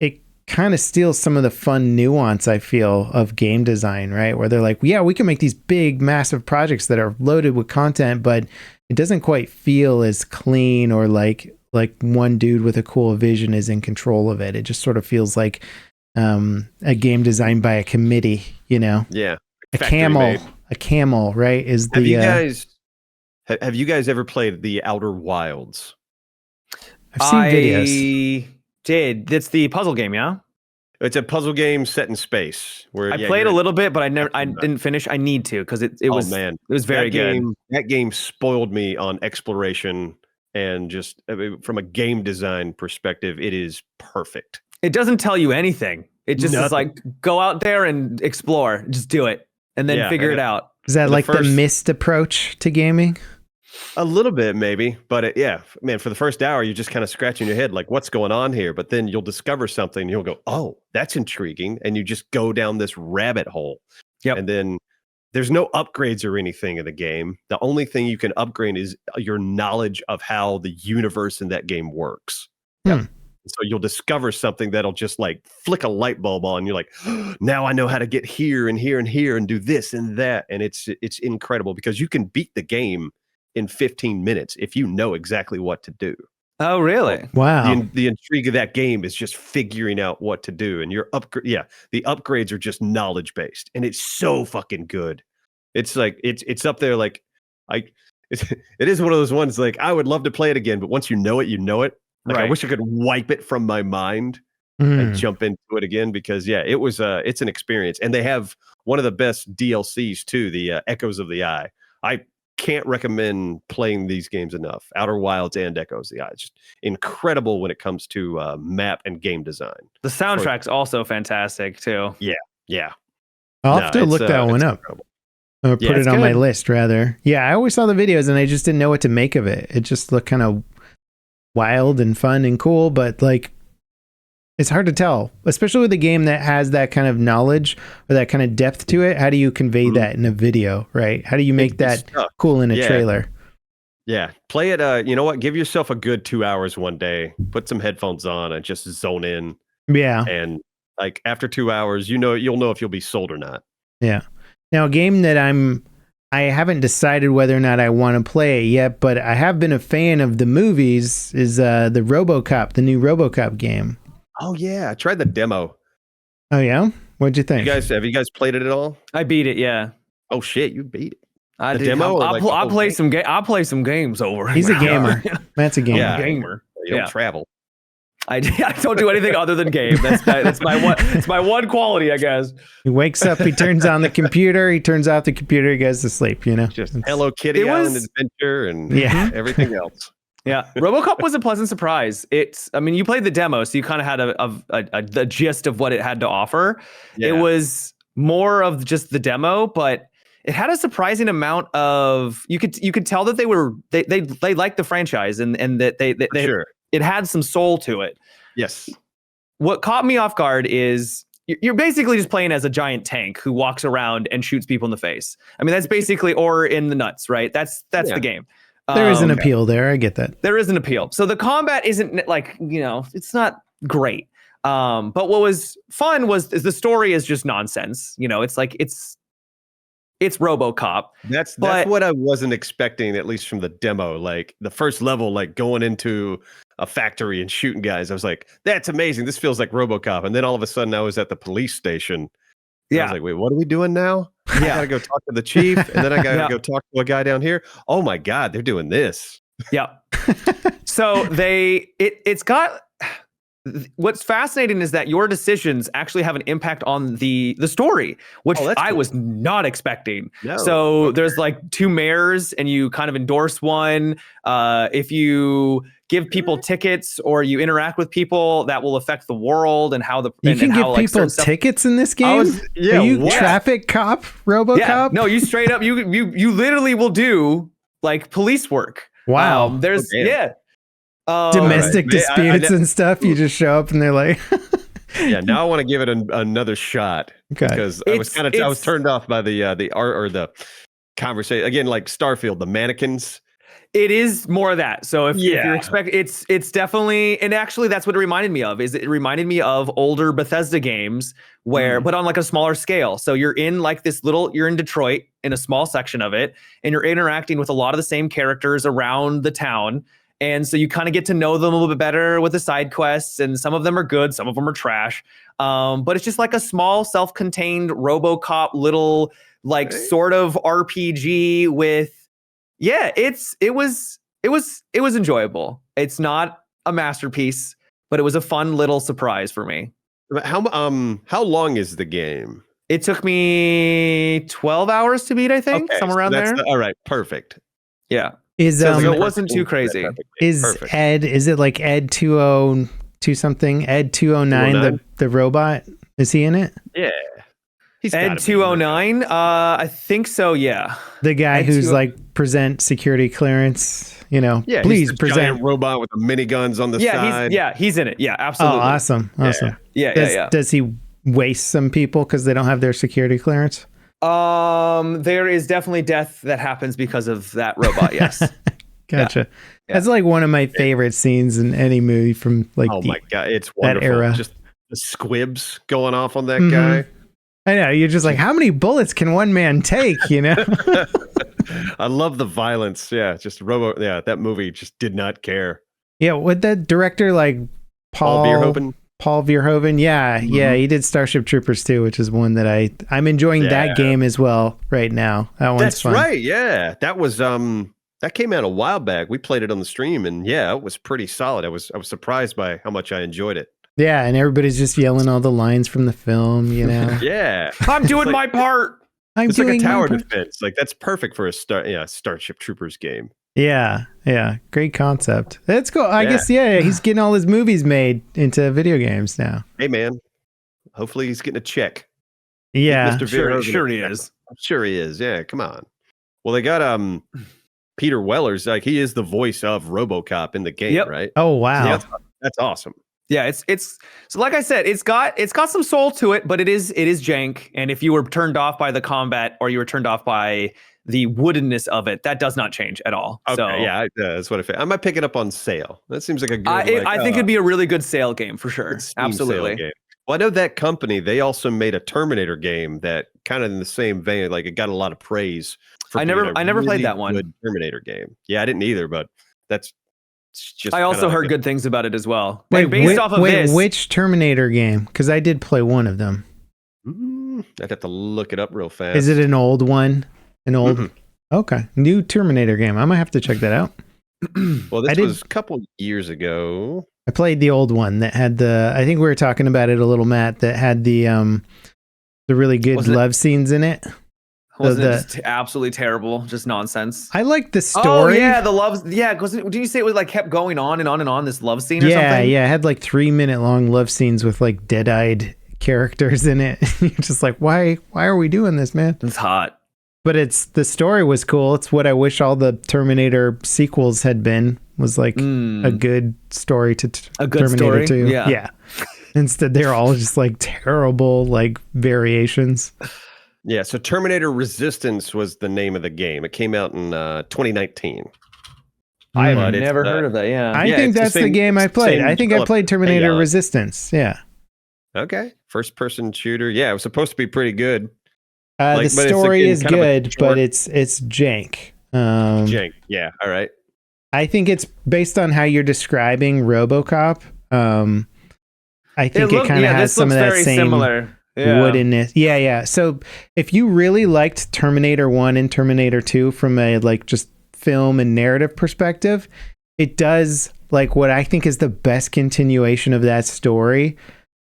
it kind of steals some of the fun nuance, I feel, of game design, right? Where they're like, yeah, we can make these big massive projects that are loaded with content, but it doesn't quite feel as clean, or like one dude with a cool vision is in control of it. It just sort of feels like a game designed by a committee, Yeah. A camel, right? Is the Have you guys ever played the Outer Wilds? I've seen videos. Did. It's the puzzle game, yeah? It's a puzzle game set in space. Where I played a little bit, but I didn't finish. I need to because it was very good. That game spoiled me on exploration and just from a game design perspective, it is perfect. It doesn't tell you anything. It just is like, go out there and explore. Just do it and then figure it out. Is that like the Myst approach to gaming? A little bit, maybe. But man, for the first hour, you're just kind of scratching your head like, what's going on here? But then you'll discover something. And you'll go, oh, that's intriguing. And you just go down this rabbit hole. Yep. And then there's no upgrades or anything in the game. The only thing you can upgrade is your knowledge of how the universe in that game works. Yeah. So you'll discover something that'll just like flick a light bulb on. You're like, oh, now I know how to get here and here and here and do this and that. And it's incredible because you can beat the game in 15 minutes if you know exactly what to do. Oh, really? Wow. The intrigue of that game is just figuring out what to do. And the upgrades are just knowledge based. And it's so fucking good. It's like, it's up there. Like it is one of those ones like I would love to play it again, but once you know it, you know it. Like, right. I wish I could wipe it from my mind and jump into it again because it's an experience. And they have one of the best DLCs too, the Echoes of the Eye. I can't recommend playing these games enough. Outer Wilds and Echoes of the Eye. It's just incredible when it comes to map and game design. The soundtrack's also fantastic too. Yeah. I'll have to look that one up. Or put it on my list rather. Yeah, I always saw the videos and I just didn't know what to make of it. It just looked kind of wild and fun and cool, but like it's hard to tell, especially with a game that has that kind of knowledge or that kind of depth to it. How do you convey that in a video, right? How do you make that cool in a trailer? Yeah, play it. You know what? Give yourself a good 2 hours one day. Put some headphones on and just zone in. Yeah, and like after 2 hours, you'll know if you'll be sold or not. Yeah. Now, a game that I haven't decided whether or not I want to play it yet, but I have been a fan of the movies is the Robocop, the new Robocop game. Oh yeah, I tried the demo. Oh yeah? What'd you think? Have you guys played it at all? I beat it, yeah. Oh shit, you beat it. I did. Demo I'll play some games over. He's a gamer. Matt's a gamer. Yeah. Gamer. You don't travel. I don't do anything other than game. That's my one quality, I guess. He wakes up, he turns on the computer, he turns off the computer, he goes to sleep, you know. Just Hello Kitty Island Adventure and everything else. Yeah, Robocop was a pleasant surprise. You played the demo, so you kind of had a gist of what it had to offer. Yeah. It was more of just the demo, but it had a surprising amount of you could tell that they liked the franchise and that they sure. It had some soul to it. Yes. What caught me off guard is you're basically just playing as a giant tank who walks around and shoots people in the face. I mean, that's basically, or in the nuts, right? That's the game. There is an appeal there. I get that. There is an appeal. So the combat isn't like, it's not great. But what was fun is the story is just nonsense. It's like, it's Robocop. That's what I wasn't expecting, at least from the demo. Like the first level, like going into a factory and shooting guys. I was like, that's amazing. This feels like Robocop. And then all of a sudden I was at the police station. Yeah. I was like, wait, what are we doing now? I gotta go talk to the chief, and then I gotta go talk to a guy down here. Oh my God, they're doing this. Yeah. So it's got. What's fascinating is that your decisions actually have an impact on the story, which I was not expecting. No. So there's like 2 mayors and you kind of endorse one. If you give people tickets or you interact with people, that will affect the world and how you can give people tickets in this game. Are you traffic cop, Robocop? Yeah. No, you straight up. You literally will do like police work. Wow. Domestic disputes and stuff. You just show up and they're like, yeah. Now I want to give it another shot because I was turned off by the art or the conversation again, like Starfield, the mannequins. It is more of that. So if you're expecting, it's definitely, and actually that's what it reminded me of. It reminded me of older Bethesda games but on like a smaller scale. So you're in like you're in Detroit in a small section of it, and you're interacting with a lot of the same characters around the town. And so you kind of get to know them a little bit better with the side quests, and some of them are good, some of them are trash. But it's just like a small, self-contained RoboCop little, like sort of RPG with, Yeah, it was enjoyable. It's not a masterpiece, but it was a fun little surprise for me. How long is the game? It took me 12 hours to beat, I think, somewhere around there. All right, perfect. Yeah. So it wasn't too crazy. Is perfect. Ed, is it like Ed 202 something? Ed 209, the robot? Is he in it? Yeah. He's Ed 209? I think so, yeah. The guy Ed who's like present security clearance, yeah, please present. Giant robot with the miniguns on the side. He's in it. Yeah, absolutely. Oh, awesome. Yeah. Does he waste some people because they don't have their security clearance? There is definitely death that happens because of that robot, yes. Gotcha. Yeah. That's like one of my favorite scenes in any movie from like my God, it's wonderful. That era. Just the squibs going off on that guy. I know, you're just like, how many bullets can one man take, I love the violence. Yeah, just that movie just did not care. Yeah, with that director like Paul Verhoeven. Yeah, he did Starship Troopers too, which is one that I'm enjoying that game as well right now. That's fun. Right. Yeah, that was that came out a while back. We played it on the stream, and it was pretty solid. I was surprised by how much I enjoyed it. Yeah, and everybody's just yelling all the lines from the film, Yeah, I'm doing my part. It's like a tower defense. Like that's perfect for a Starship Troopers game. Yeah, great concept. That's cool. I guess he's getting all his movies made into video games now. Hey man, hopefully he's getting a check. Yeah, sure he is. I'm sure he is. Yeah, come on. Well, they got Peter Weller's like he is the voice of RoboCop in the game, right? Oh wow, so that's awesome. Yeah, it's so like I said, it's got some soul to it, but it is jank. And if you were turned off by the combat or you were turned off by the woodenness of it, that does not change at all. Okay, so that's what I might pick it up on sale. That seems like a good. I think it'd be a really good sale game for sure. Absolutely. Game. Well, I know that company. They also made a Terminator game that kind of in the same vein. Like it got a lot of praise. I never played that one. Good Terminator game. Yeah, I didn't either, but that's. I also heard good things about it as well. Wait, which Terminator game? Because I did play one of them. I'd have to look it up real fast. Is it an old one? Okay, new Terminator game. I might have to check that out. Well, this was a couple years ago. I played the old one that had I think we were talking about it a little, Matt. That had the really good love scenes in it. Wasn't it just absolutely terrible? Just nonsense. I liked the story. Oh yeah, the love. Yeah, because did you say it was like kept going on and on and on? This love scene or something? Yeah, it had like 3-minute long love scenes with like dead-eyed characters in it. You're just like, why are we doing this, man? It's hot. But the story was cool. It's what I wish all the Terminator sequels had been. Was like a good story to Terminator 2. Yeah. Instead, they're all just like terrible like variations. Yeah, so Terminator Resistance was the name of the game. It came out in 2019. I've never heard of that. Yeah, I think that's the game I played. I think I played Terminator Resistance. Yeah. Okay, first-person shooter. Yeah, it was supposed to be pretty good. The story is good, but it's jank. Jank. Yeah. All right. I think it's based on how you're describing RoboCop. I think it kind of has some of that same similar. Woodenness. Yeah. So if you really liked Terminator 1 and Terminator 2 from a like just film and narrative perspective, it does like what I think is the best continuation of that story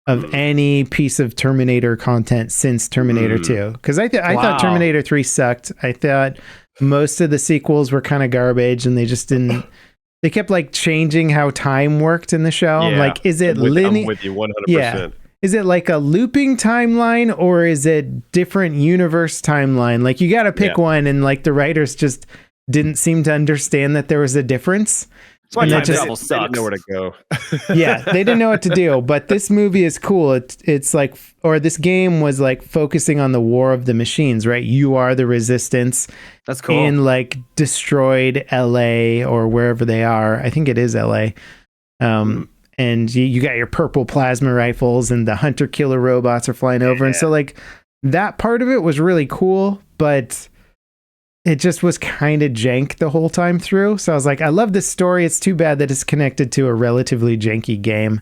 of any piece of Terminator content since Terminator 2. Because I thought Terminator 3 sucked. I thought most of the sequels were kind of garbage and they just didn't. They kept like changing how time worked in the show. Yeah, like, is it linear? I'm with you 100%. Yeah. Is it like a looping timeline or is it different universe timeline? Like you got to pick one, and like the writers just didn't seem to understand that there was a difference. That's why time travel sucks. They didn't know where to go. Yeah, they didn't know what to do. But this movie is cool. It's like, or this game was like focusing on the war of the machines, right? You are the resistance. That's cool. In like destroyed LA or wherever they are. I think it is LA. And you got your purple plasma rifles and the hunter killer robots are flying over. And so like that part of it was really cool, but it just was kind of jank the whole time through. So I was like, I love this story. It's too bad that it's connected to a relatively janky game.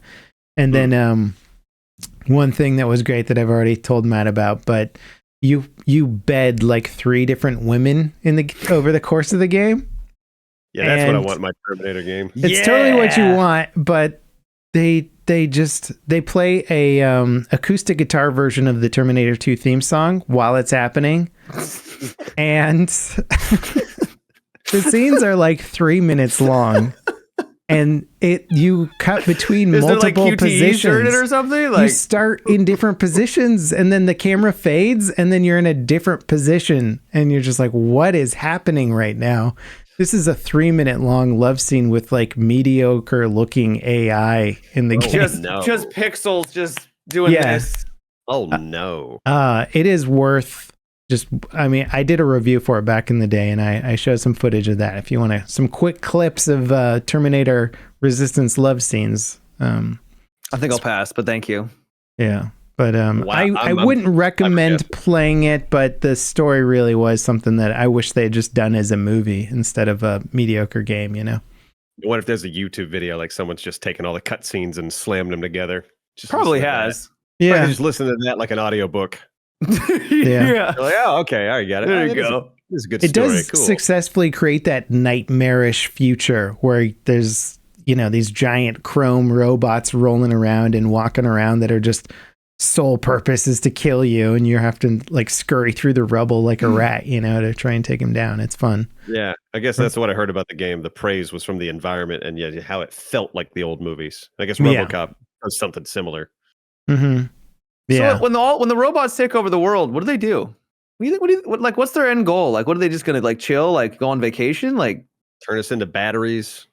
And then one thing that was great that I've already told Matt about, but you bed like 3 different women over the course of the game. Yeah, that's what I want in my Terminator game. It's totally what you want, but they play a acoustic guitar version of the Terminator 2 theme song while it's happening. And the scenes are like 3 minutes long. And you cut between multiple like QTE positions or something. You start in different positions, and then the camera fades, and then you're in a different position, and you're just like, "What is happening right now?" This is a 3-minute long love scene with like mediocre looking AI in the game. Just pixels, just doing this. Oh no! It is worth. I did a review for it back in the day, and I showed some footage of that. If you want some quick clips of Terminator Resistance love scenes. I think I'll pass, but thank you. Yeah, but I wouldn't recommend playing it, but the story really was something that I wish they had just done as a movie instead of a mediocre game, you know? What if there's a YouTube video, like someone's just taken all the cutscenes and slammed them together? Probably has. Yeah. Just listen to that like an audiobook. Yeah. Like, oh, okay, I got it. There you go. This is a good story. It does successfully create that nightmarish future where there's, these giant chrome robots rolling around and walking around that are just sole purpose is to kill you, and you have to like scurry through the rubble like a rat, to try and take him down. It's fun. Yeah, I guess that's what I heard about the game. The praise was from the environment and yet how it felt like the old movies. I guess Robocop does something similar. Mm-hmm. Yeah. So when the robots take over the world, what do they do? What's their end goal? Like, what are they just gonna like chill, like go on vacation, like turn us into batteries?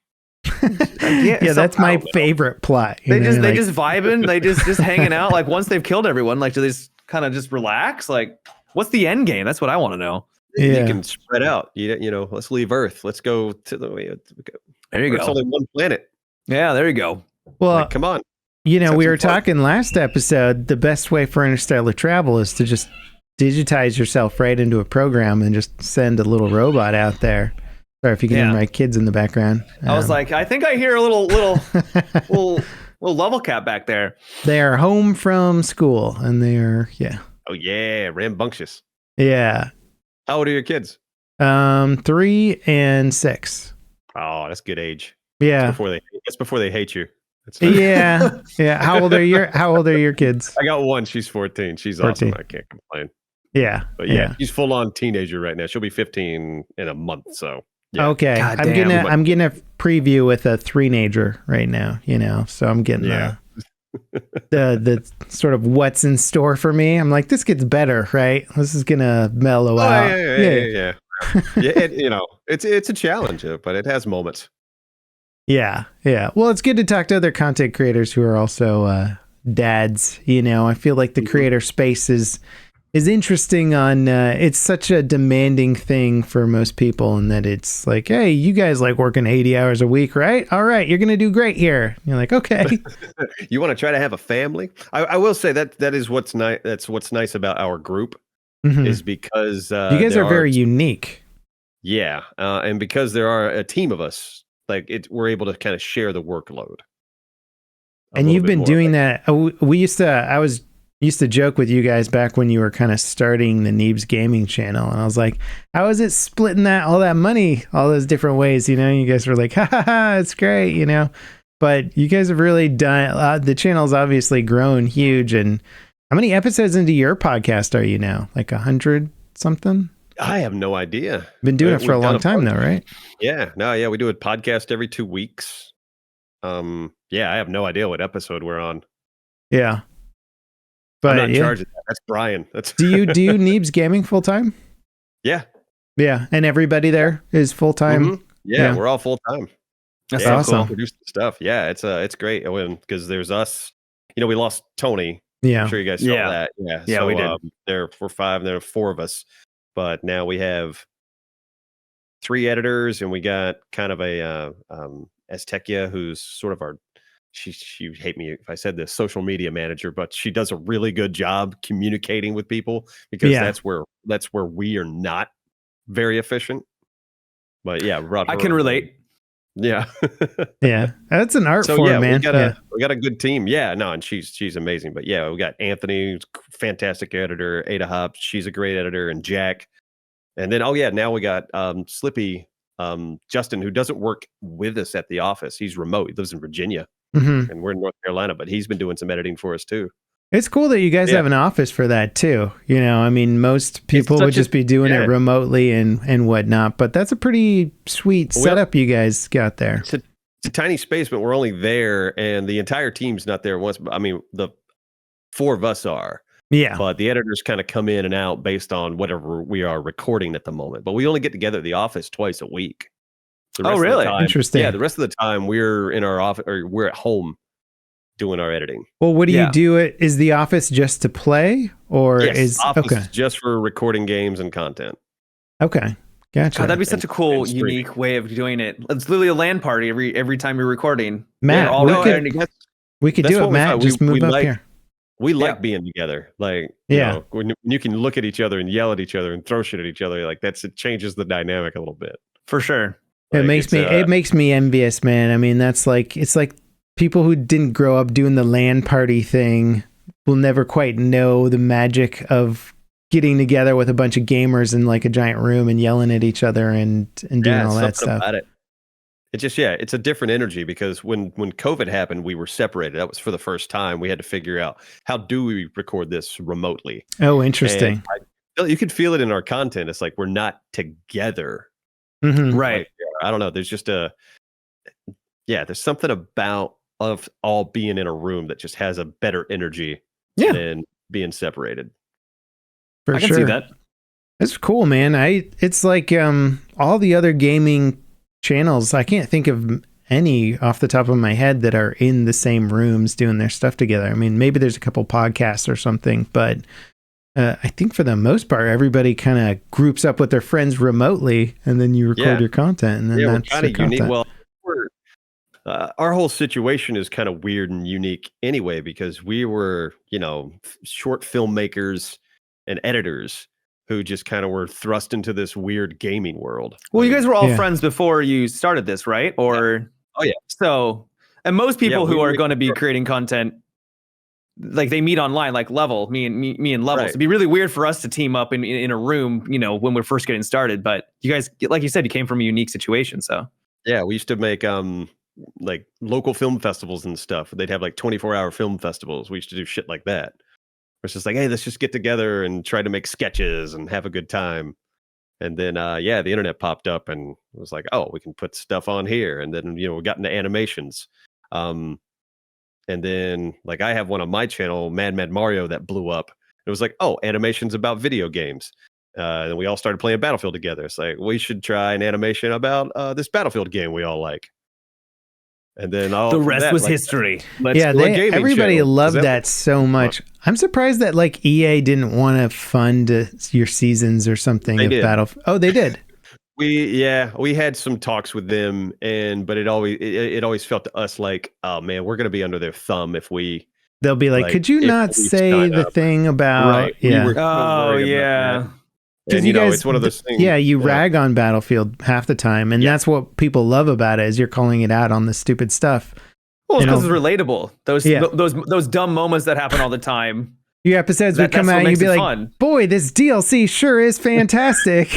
That's my favorite plot. They just vibing, they just hanging out. Like once they've killed everyone, like do they just kind of just relax? Like, what's the end game? That's what I want to know. Yeah. You can spread out. Let's leave Earth. Let's go to the way. There you go. It's only one planet. Yeah, there you go. Well, come on. We were talking last episode. The best way for interstellar travel is to just digitize yourself right into a program and just send a little robot out there. Sorry if you can hear my kids in the background. I was like, I think I hear a little LevelCap back there. They are home from school, and they are Oh yeah, rambunctious. Yeah. How old are your kids? 3 and 6. Oh, that's good age. Yeah. That's before they hate you. Yeah. How old are your kids? I got one. She's 14. She's 14. Awesome. I can't complain. Yeah. But she's full on teenager right now. She'll be 15 in a month. So yeah. Okay. I'm getting a preview with a 3-nager right now, so I'm getting the sort of what's in store for me. I'm like, this gets better, right? This is gonna mellow out. Yeah. It's a challenge, but it has moments. Yeah. Well, it's good to talk to other content creators who are also dads. I feel like the creator space is interesting on it's such a demanding thing for most people, and that it's like, hey, you guys like working 80 hours a week, right? All right, you're gonna do great here. And you're like, okay. You want to try to have a family? I will say that is what's nice. That's what's nice about our group is because you guys are very unique. Yeah, and because there are a team of us, we're able to kind of share the workload. And you've been doing that. I used to joke with you guys back when you were kind of starting the Neebs Gaming channel, and I was like, how is it splitting all that money all those different ways? You guys were like, ha, it's great, but you guys have really done the channel's obviously grown huge. And how many episodes into your podcast are you now? Like 100 something? I have no idea. Been doing it for a long time though, right? Yeah. No, we do a podcast every 2 weeks. I have no idea what episode we're on. Yeah. But I'm not in charge of that. That's Brian. Do you Neebs Gaming full time? Yeah. Yeah. And everybody there is full time. Mm-hmm. Yeah, we're all full time. That's awesome. Cool. Produce stuff. Yeah, it's great. Because there's us. We lost Tony. Yeah. I'm sure you guys saw that. Yeah. Yeah, so, we did. We're 5, there are 4 of us. But now we have 3 editors, and we got kind of a Aztecia, who's sort of our. She hate me if I said this, social media manager, but she does a really good job communicating with people, because that's where we are not very efficient. But yeah, I can relate. Yeah. Yeah. That's an art form, man. We got a good team. Yeah, no, and she's amazing. But yeah, we got Anthony, who's fantastic editor, Ada Hops, she's a great editor, and Jack. And then now we got Slippy, Justin, who doesn't work with us at the office. He's remote. He lives in Virginia. And we're in North Carolina, but he's been doing some editing for us too. It's cool that you guys have an office for that too. You know, I mean, most people would just be doing it remotely and whatnot, but that's a pretty sweet setup you guys got there. It's a tiny space, but we're only there, and the entire team's not there once. I mean, the 4 of us are. Yeah. But the editors kind of come in and out based on whatever we are recording at the moment. But we only get together at the office twice a week. Oh, really? Interesting. Yeah, the rest of the time we're in our office, or we're at home doing our editing. Well, what do you do? Is the office just to play, or is office just for recording games and content? Okay, gotcha. God, that'd be such a cool, unique way of doing it. It's literally a LAN party every time you're recording. Matt, we could do it, Matt. Just move up here. We like being together. Like, you know, when you can look at each other and yell at each other and throw shit at each other, like it changes the dynamic a little bit. For sure. It makes me envious, man. I mean, it's like people who didn't grow up doing the LAN party thing will never quite know the magic of getting together with a bunch of gamers in like a giant room and yelling at each other and doing all that stuff. About it. It just, it's a different energy, because when COVID happened, we were separated. That was for the first time. We had to figure out, how do we record this remotely? Oh, interesting. You could feel it in our content. It's like we're not together. Mm-hmm. Right. Like, I don't know. There's just there's something about of all being in a room that just has a better energy than being separated. For I can sure. see that. It's cool, man. It's like all the other gaming channels, I can't think of any off the top of my head that are in the same rooms doing their stuff together. I mean, maybe there's a couple podcasts or something, but I think for the most part, everybody kind of groups up with their friends remotely, and then you record your content, and then that's kind of unique. Well, our whole situation is kind of weird and unique anyway, because we were, short filmmakers and editors who just kind of were thrust into this weird gaming world. Well, you guys were all friends before you started this, right? Or So, and most people who are going to be creating content, like they meet online, like Level, me and Level. So it'd be really weird for us to team up in a room, when we're first getting started. But you guys, like you said, you came from a unique situation. So yeah, we used to make like local film festivals and stuff. They'd have like 24-hour film festivals. We used to do shit like that. It's just like, hey, let's just get together and try to make sketches and have a good time. And then, the internet popped up, and it was like, oh, we can put stuff on here. And then, we got into animations. And then, like, I have one on my channel, Mad Mario, that blew up. It was like, oh, animations about video games. And we all started playing Battlefield together. It's like, we should try an animation about this Battlefield game we all like. And then the rest was history. Everybody loved that so much. I'm surprised that like EA didn't want to fund your seasons or something of Battlefield. Oh, they did. We had some talks with them, but it always felt to us like, oh man, we're gonna be under their thumb if we. They'll be like, could you not say the thing about? Yeah. And you guys, it's one of those things. Yeah, you rag on Battlefield half the time, and that's what people love about it, is you're calling it out on the stupid stuff. Well, it's because it's relatable. Those dumb moments that happen all the time. Your episodes would come out and you'd be like, boy, this DLC sure is fantastic.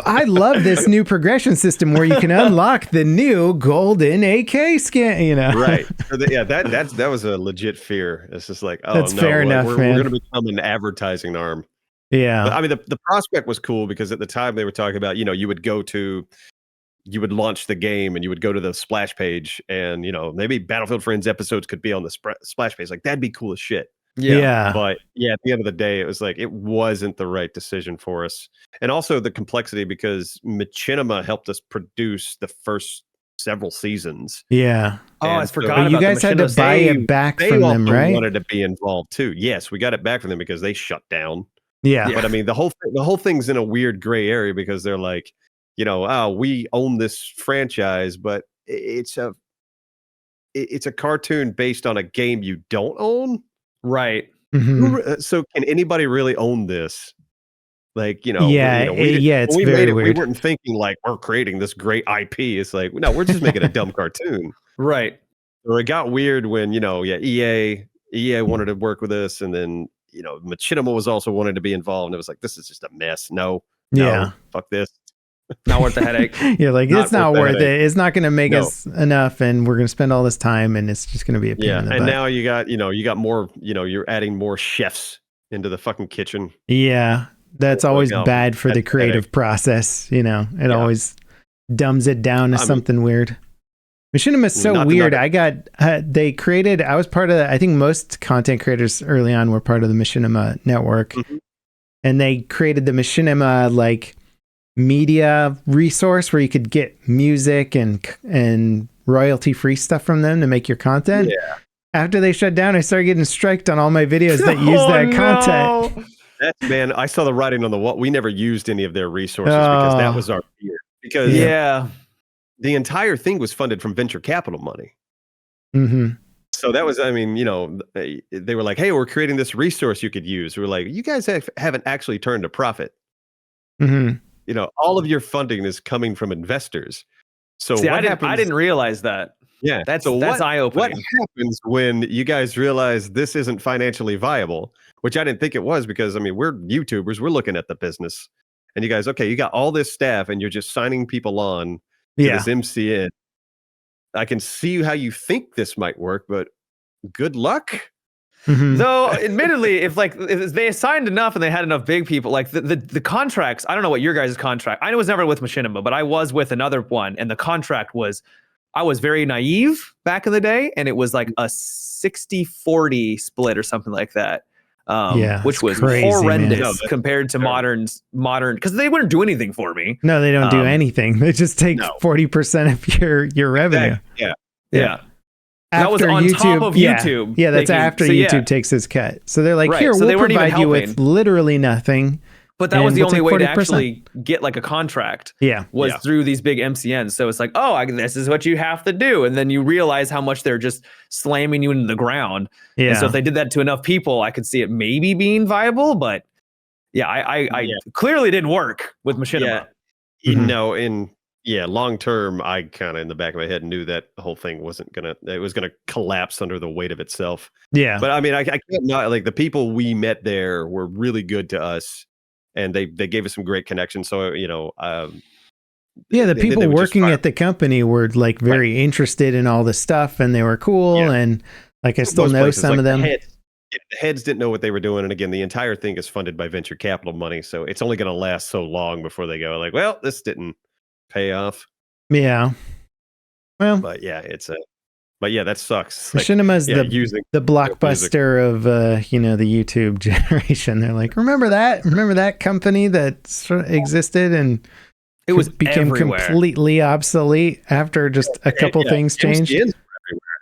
I love this new progression system where you can unlock the new golden AK skin, Right. That was a legit fear. It's just like, oh, that's fair enough, man. We're going to become an advertising arm. Yeah. But, I mean, the prospect was cool, because at the time they were talking about, you would launch the game and you would go to the splash page, and, maybe Battlefield Friends episodes could be on the splash page. Like, that'd be cool as shit. Yeah. But at the end of the day, it was like, it wasn't the right decision for us. And also the complexity, because Machinima helped us produce the first several seasons. Yeah. Oh, I forgot about you guys had to buy it back from them, right? They wanted to be involved too. Yes, we got it back from them because they shut down. Yeah. But I mean, the whole thing's in a weird gray area, because they're like, we own this franchise, but it's a cartoon based on a game you don't own. Right. Mm-hmm. So can anybody really own this? Like, it's we very made it, weird. we weren't thinking like we're creating this great IP. It's like, no, we're just making a dumb cartoon. Right. So it got weird when, EA wanted to work with us, and then, Machinima was also wanted to be involved, and it was like, this is just a mess. No, fuck this. Not worth the headache. You're like, it's not worth it. It's not going to make us enough, and we're going to spend all this time, and it's just going to be a pain in the butt. And now you got more, you're adding more chefs into the fucking kitchen. Yeah, that's always bad for the creative process. It always dumbs it down to something weird. Machinima is so weird. I was part of I think most content creators early on were part of the Machinima network. Mm-hmm. And they created the Machinima media resource where you could get music and royalty free stuff from them to make your content. Yeah. After they shut down, I started getting striked on all my videos that use that content. Man, I saw the writing on the wall. We never used any of their resources because that was our fear. Because the entire thing was funded from venture capital money. Mm-hmm. So that was, they were like, hey, we're creating this resource you could use. We're like, you guys haven't actually turned a profit. Mm-hmm. All of your funding is coming from investors. So I didn't realize that. Yeah. That's eye-opening. What happens when you guys realize this isn't financially viable, which I didn't think it was, because, we're YouTubers. We're looking at the business. And you guys, okay, you got all this staff and you're just signing people on to this MCN. I can see how you think this might work, but good luck. Mm-hmm. Though, admittedly, if they assigned enough and they had enough big people, like the contracts, I don't know what your guys' contract. I was never with Machinima, but I was with another one, and the contract was, I was very naive back in the day, and it was like a 60-40 split or something like that. Which was crazy, horrendous compared to modern, because they wouldn't do anything for me. No, they don't do anything. They just take 40% of your revenue. Yeah. That was on YouTube, top of YouTube. Yeah, that's after YouTube takes its cut. So they're like, here, we'll provide you with literally nothing. But that was the only way to actually get a contract. Was Yeah. through these big MCNs. So it's like, this is what you have to do. And then you realize how much they're just slamming you into the ground. Yeah. And so if they did that to enough people, I could see it maybe being viable. But I clearly didn't work with Machinima. Long term, I kind of in the back of my head knew that the whole thing was gonna collapse under the weight of itself. Yeah. But I can't not, the people we met there were really good to us. And they gave us some great connections. So, the people working at the company were very interested in all the stuff, and they were cool. Yeah. And I still know some of them. The heads didn't know what they were doing. And again, the entire thing is funded by venture capital money. So it's only going to last so long before they go well, this didn't pay off. Yeah. Well, but that sucks. Machinima's the blockbuster of the YouTube generation. They're like, remember that company that existed and it became everywhere. Completely obsolete after just a couple things changed.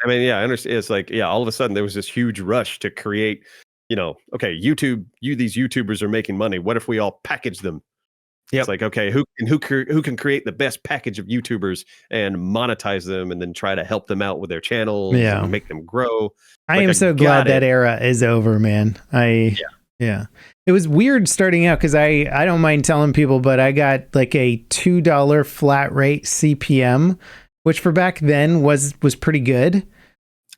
I understand. It's like, all of a sudden there was this huge rush to create, YouTube. These YouTubers are making money. What if we all package them? Yep. It's like, okay, who can create the best package of YouTubers and monetize them, and then try to help them out with their channels and make them grow. I am so glad that era is over, man. It was weird starting out because I don't mind telling people, but I got a $2 flat rate CPM, which for back then was pretty good.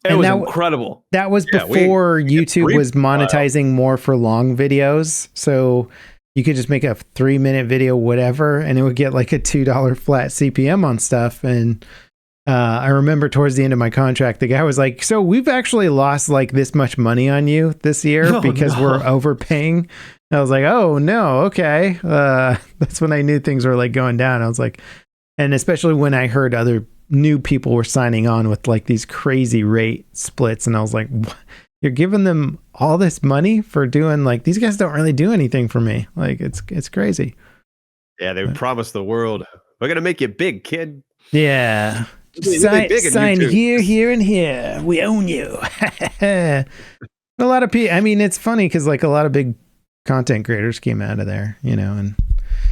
It was incredible. That was before YouTube was monetizing more for long videos. So you could just make a 3-minute video, whatever, and it would get a $2 flat CPM on stuff. And I remember towards the end of my contract, the guy was like, so we've actually lost this much money on you this year because we're overpaying. And I was like, oh no. Okay. That's when I knew things were going down. I was like, and especially when I heard other new people were signing on with these crazy rate splits. And I was like, what? You're giving them all this money for doing these guys don't really do anything for me. It's crazy. Yeah, they promised the world, we're gonna make you big, kid. Yeah. Sign here, and here. We own you. A lot of people. It's funny because a lot of big content creators came out of there, and.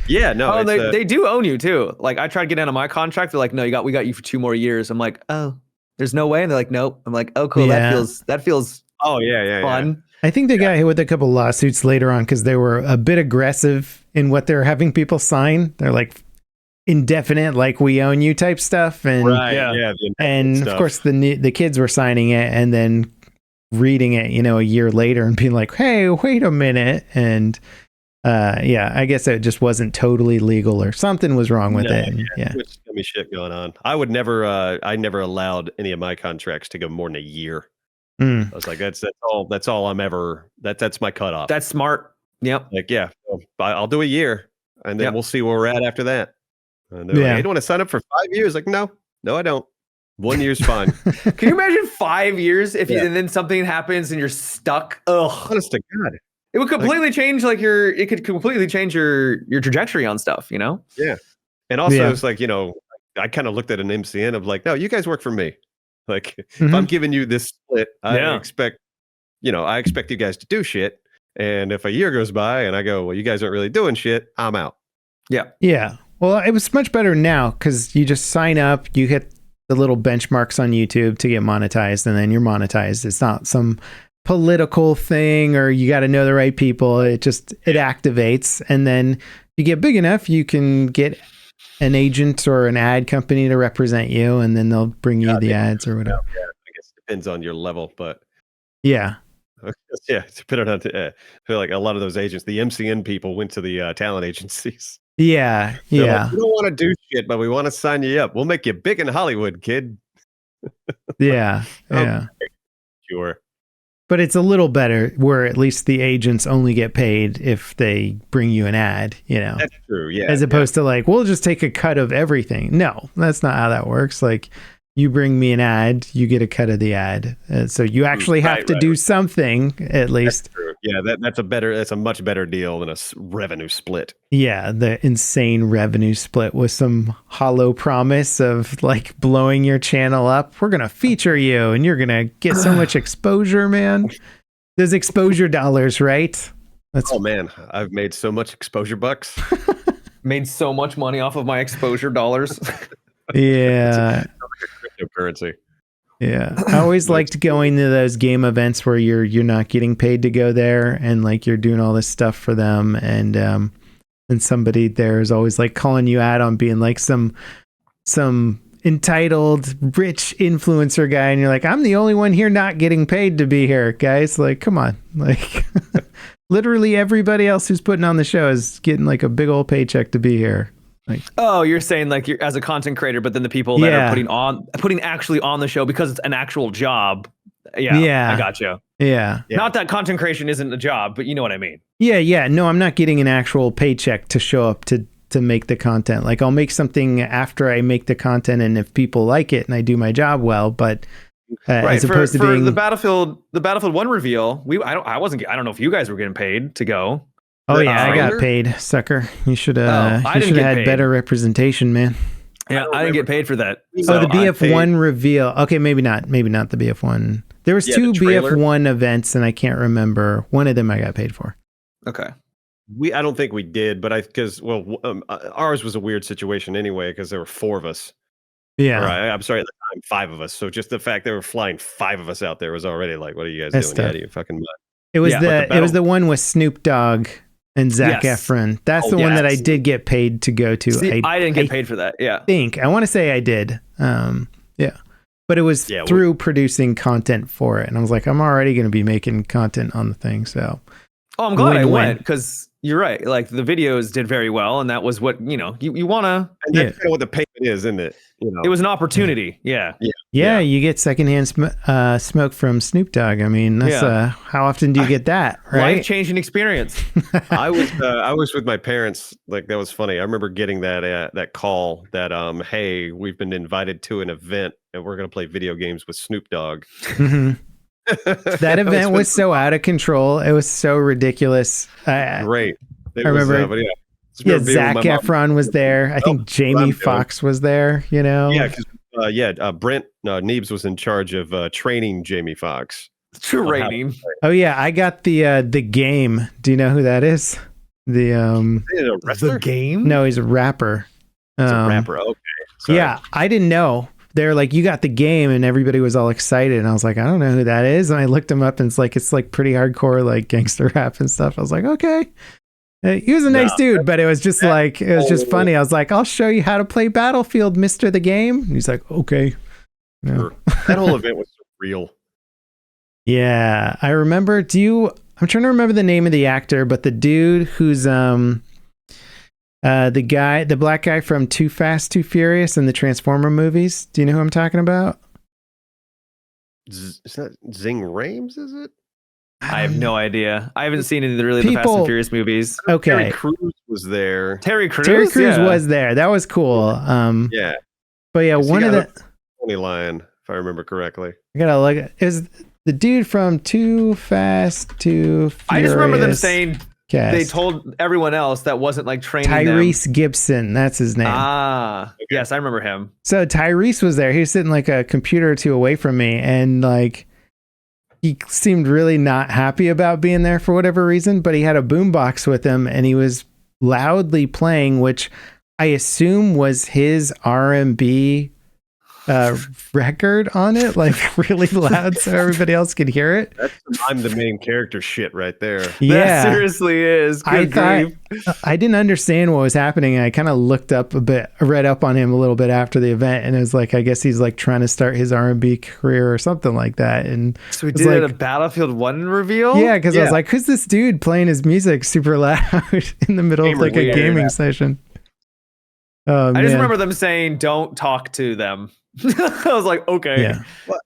Yeah, no. They do own you too. I tried to get out of my contract. They're like, no, we got you for 2 more years. I'm like, oh, there's no way. And they're like, nope. I'm like, oh, cool. Yeah. That feels Oh yeah. fun. I think they got hit with a couple lawsuits later on because they were a bit aggressive in what they're having people sign. They're like indefinite, like we own you type stuff, and and of course the kids were signing it and then reading it, a year later and being like, "Hey, wait a minute," and I guess it just wasn't totally legal or something was wrong with it. There's scummy shit going on. I would never, I never allowed any of my contracts to go more than a year. I was like, that's all I'm ever. That's my cutoff. That's smart. Yep. Like, I'll do a year, and then we'll see where we're at after that. And like, hey, you don't want to sign up for 5 years? Like, no, I don't. 1 year's fine. Can you imagine 5 years and then something happens and you're stuck? Ugh. Honest to God. It would completely change it could completely change your trajectory on stuff, Yeah. And also it's like, I kind of looked at an MCN of like, no, you guys work for me. Like if I'm giving you this split, I expect you guys to do shit. And if a year goes by and I go, well, you guys aren't really doing shit, I'm out. Yeah. Yeah. Well, it was much better now because you just sign up, you hit the little benchmarks on YouTube to get monetized, and then you're monetized. It's not some political thing or you got to know the right people. It activates, and then you get big enough, you can get an agent or an ad company to represent you, and then they'll bring you the ads or whatever. Yeah, I guess it depends on your level, but yeah. Depending on I feel like a lot of those agents, the MCN people, went to the talent agencies. Yeah. Like, we don't want to do shit, but we want to sign you up. We'll make you big in Hollywood, kid. Yeah. Sure. But it's a little better where at least the agents only get paid if they bring you an ad, That's true, yeah. As opposed to like, we'll just take a cut of everything. No, that's not how that works. Like, you bring me an ad, you get a cut of the ad. So you actually have to do something at least. That's true. Yeah, that's a much better deal than a revenue split. Yeah, the insane revenue split with some hollow promise of like blowing your channel up. We're going to feature you and you're going to get so much exposure, man. Those exposure dollars, right? Oh man, I've made so much exposure bucks. Made so much money off of my exposure dollars. Yeah. Cryptocurrency. Yeah. I always liked going to those game events where you're not getting paid to go there and like you're doing all this stuff for them, and somebody there is always like calling you out on being like some entitled rich influencer guy, and you're like, I'm the only one here not getting paid to be here, guys. Like, come on. Like literally everybody else who's putting on the show is getting like a big old paycheck to be here. Like, oh, you're saying like you're as a content creator, but then the people that are putting actually on the show because it's an actual job. Yeah. I got you. Yeah. Not that content creation isn't a job, but you know what I mean. Yeah. No, I'm not getting an actual paycheck to show up to make the content. Like, I'll make something after I make the content, and if people like it and I do my job well, but as opposed to being the Battlefield 1 reveal, I don't know if you guys were getting paid to go. Oh yeah, I got paid, sucker. You should have had better representation, man. Yeah, I didn't get paid for that. So the BF1 reveal. Okay, maybe not the BF1. There was two BF1 events, and I can't remember. One of them I got paid for. Okay. I don't think we did, but ours was a weird situation anyway because there were 4 of us. Yeah. I'm sorry, at the time 5 of us. So just the fact they were flying 5 of us out there was already like, what are you guys doing? Out of your fucking mind? It was the one with Snoop Dogg and Zac Efron. That's the one that I did get paid to go to. See, I didn't get paid for that. Yeah. I want to say I did. Yeah. But it was through producing content for it. And I was like, I'm already going to be making content on the thing. So. Oh, I'm glad I went because you're right. Like the videos did very well. And that was what, you want to. And that's kind of what the payment is, isn't it? It was an opportunity. Yeah. You get secondhand smoke from Snoop Dogg. I mean, that's how often do you get that? Right? Life-changing experience. I was with my parents. Like, that was funny. I remember getting that call that hey, we've been invited to an event and we're gonna play video games with Snoop Dogg. Mm-hmm. That event was so out of control. It was so ridiculous. Great. I remember. Zac Efron was there. I think Jamie Foxx was there. Yeah, because Brent Neebs was in charge of training Jamie Foxx. Training. Oh yeah, I got the game. Do you know who that is? The Game? No, he's a rapper. He's a rapper. Okay. Sorry. Yeah, I didn't know. they're like, you got the game, and everybody was all excited, and I was like, I don't know who that is, and I looked him up, and it's like pretty hardcore, like gangster rap and stuff. I was like, okay. He was a nice dude, but it was just like, it was just funny. I was like, I'll show you how to play Battlefield, Mr. The Game. And he's like, okay. Sure. That whole event was surreal. Yeah, I remember. I'm trying to remember the name of the actor, but the dude who's the black guy from Too Fast, Too Furious and the Transformer movies. Do you know who I'm talking about? Is that Zing Rames? Is it? I have no idea. I haven't seen any of the Fast and Furious movies. Okay, Terry Crews was there. Terry Crews was there. That was cool. Yeah, but yeah, one of the funny line, if I remember correctly. I gotta look. Is the dude from Too Fast, Too Furious? I just remember them saying they told everyone else that wasn't like training Tyrese Gibson, that's his name. Okay. Yes, I remember him. So Tyrese was there. He was sitting like a computer or two away from me, and like he seemed really not happy about being there for whatever reason, but he had a boombox with him and he was loudly playing, which I assume was his R&B record on it, like really loud so everybody else could hear it. That's I'm the main character shit right there. Yeah, that seriously is. Good grief. I didn't understand what was happening. I kind of looked up read up on him a little bit after the event, and it was like, I guess he's like trying to start his R&B career or something like that. And so we did like, a Battlefield 1 reveal. Yeah, because I was like, who's this dude playing his music super loud in the middle of like a gaming session? I just remember them saying, "Don't talk to them." I was like, okay,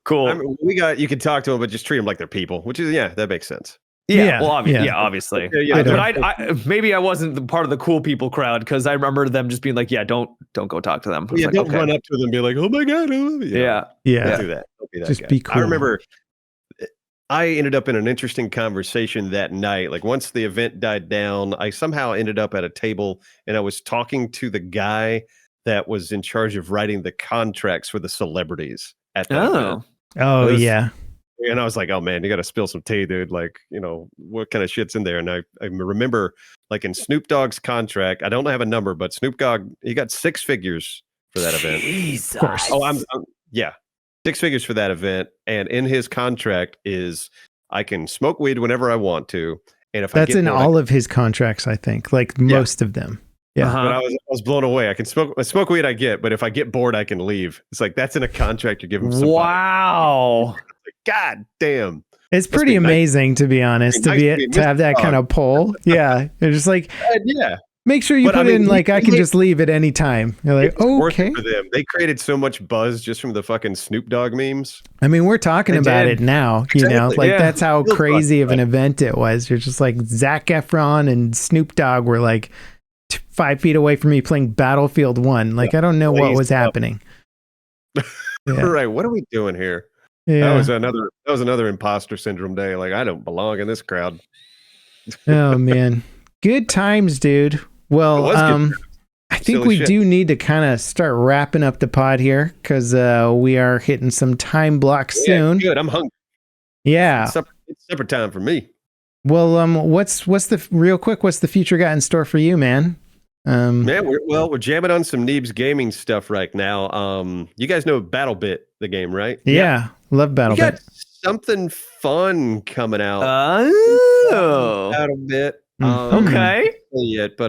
cool. I mean, you can talk to them, but just treat them like they're people, which is, that makes sense. Yeah, well, obviously. But maybe I wasn't the part of the cool people crowd, because I remember them just being like, don't go talk to them. Don't run up to them and be like, oh my God, I love you. Yeah. Don't do that. Don't be that just guy. Be cool. I remember I ended up in an interesting conversation that night. Like once the event died down, I somehow ended up at a table and I was talking to the guy that was in charge of writing the contracts for the celebrities at that event. Yeah. And I was like, oh man, you got to spill some tea, dude. Like, what kind of shit's in there? And I remember like in Snoop Dogg's contract, I don't have a number, but Snoop Dogg, he got 6 figures for that event. Jesus. Of course. Oh, I'm 6 figures for that event. And in his contract is I can smoke weed whenever I want to. And if that's in all of his contracts, I think, like most of them. Yeah, but I was blown away. I can smoke weed, I get, but if I get bored, I can leave. It's like that's in a contract you're giving somebody. Wow, God damn, it's pretty amazing to be honest to have that kind of pull. Yeah, they're just like make sure you put in like I can just leave at any time. You're like okay. For them, they created so much buzz just from the fucking Snoop Dogg memes. I mean, we're talking about it now. That's how crazy of an event it was. You're just like Zac Efron and Snoop Dogg were like 5 feet away from me playing Battlefield 1. Like, I don't know what was happening. Right. What are we doing here? Yeah. That was another imposter syndrome day. Like, I don't belong in this crowd. Oh man. Good times, dude. Well, I think we do need to kind of start wrapping up the pod here because we are hitting some time blocks soon. Good. I'm hungry. Yeah. It's supper time for me. Well, what's the future got in store for you, man? We're jamming on some Neebs Gaming stuff right now. You guys know BattleBit, the game, right? Yeah. Love BattleBit. We got something fun coming out. BattleBit. Okay. Yet, but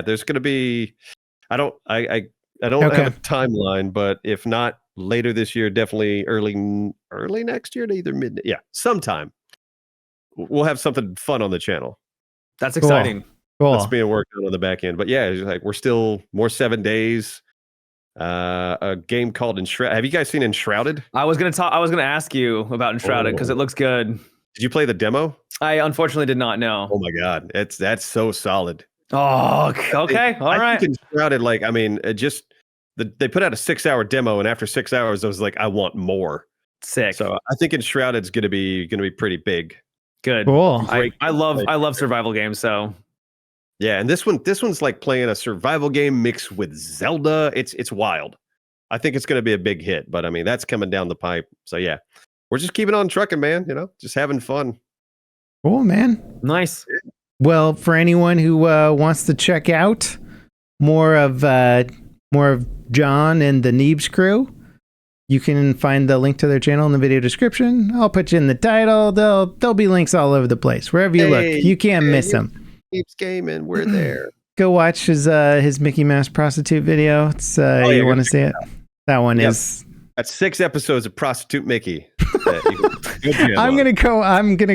there's gonna be. I don't have a timeline, but if not later this year, definitely early next year to either mid. Yeah, sometime. We'll have something fun on the channel. That's exciting. Cool. That's being worked on the back end. But yeah, it's like we're still more 7 days. A game called Enshrouded. Have you guys seen Enshrouded? I was gonna ask you about Enshrouded because it looks good. Did you play the demo? I unfortunately did not know. Oh my god, that's so solid. Oh, okay, all right. Enshrouded, they put out a 6-hour demo, and after 6 hours, I was like, I want more. Sick. So I think Enshrouded's gonna be pretty big. Good. Cool. I love survival games. So yeah, and this one's like playing a survival game mixed with Zelda. It's wild. I think it's going to be a big hit, but I mean that's coming down the pipe. So yeah, we're just keeping on trucking, man. Just having fun. Cool, man. Nice. Well, for anyone who wants to check out more of John and the Neebs crew, You can find the link to their channel in the video description. I'll put you in the title. There'll be links all over the place. Wherever you look, you can't miss them. Neebs Gaming, we're there. Go watch his Mickey Mouse prostitute video. It's you want to see it? That one is. That's 6 episodes of Prostitute Mickey. I'm gonna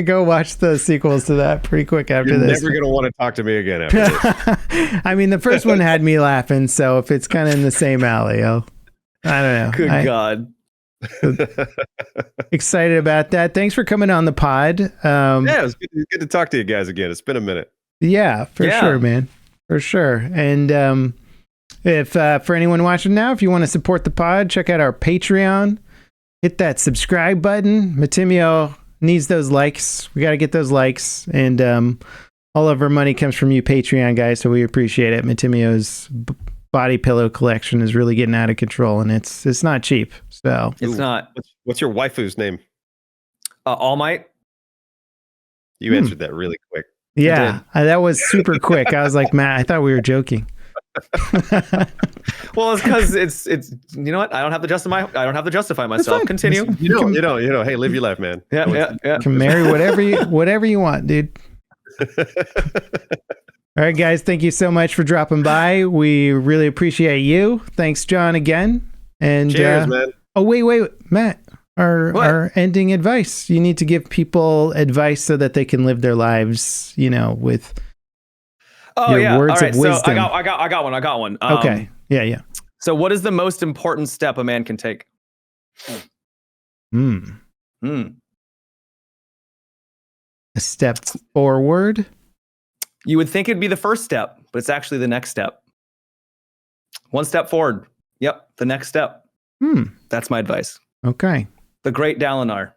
go watch the sequels to that pretty quick after this. You're never gonna want to talk to me again after this. I mean, the first one had me laughing, so if it's kind of in the same alley, I don't know. Good God. Excited about that. Thanks for coming on the pod. Yeah, it was good to talk to you guys again. It's been a minute. Yeah, for sure, man. For sure. And if for anyone watching now, if you want to support the pod, check out our Patreon. Hit that subscribe button. Matimio needs those likes. We got to get those likes. And all of our money comes from you Patreon guys, so we appreciate it. Matimio's body pillow collection is really getting out of control, and it's not cheap. So it's not. What's your waifu's name? All Might. You answered that really quick. Yeah, that was super quick. I was like, Matt, I thought we were joking. Well, it's because it's you know what? I don't have to justify myself. Continue. You know. Hey, live your life, man. Yeah. Can marry whatever you want, dude. All right, guys. Thank you so much for dropping by. We really appreciate you. Thanks, John, again. And cheers, man. Oh, wait, Matt. Our ending advice. You need to give people advice so that they can live their lives, with words of wisdom. So I got one. Okay. Yeah. So what is the most important step a man can take? A step forward? You would think it'd be the first step, but it's actually the next step. One step forward. Yep, the next step. That's my advice. Okay. The great Dalinar.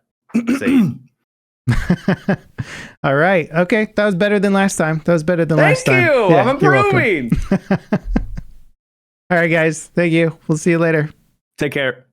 All right. Okay. That was better than last time. Thank you. Yeah, I'm improving. All right, guys. Thank you. We'll see you later. Take care.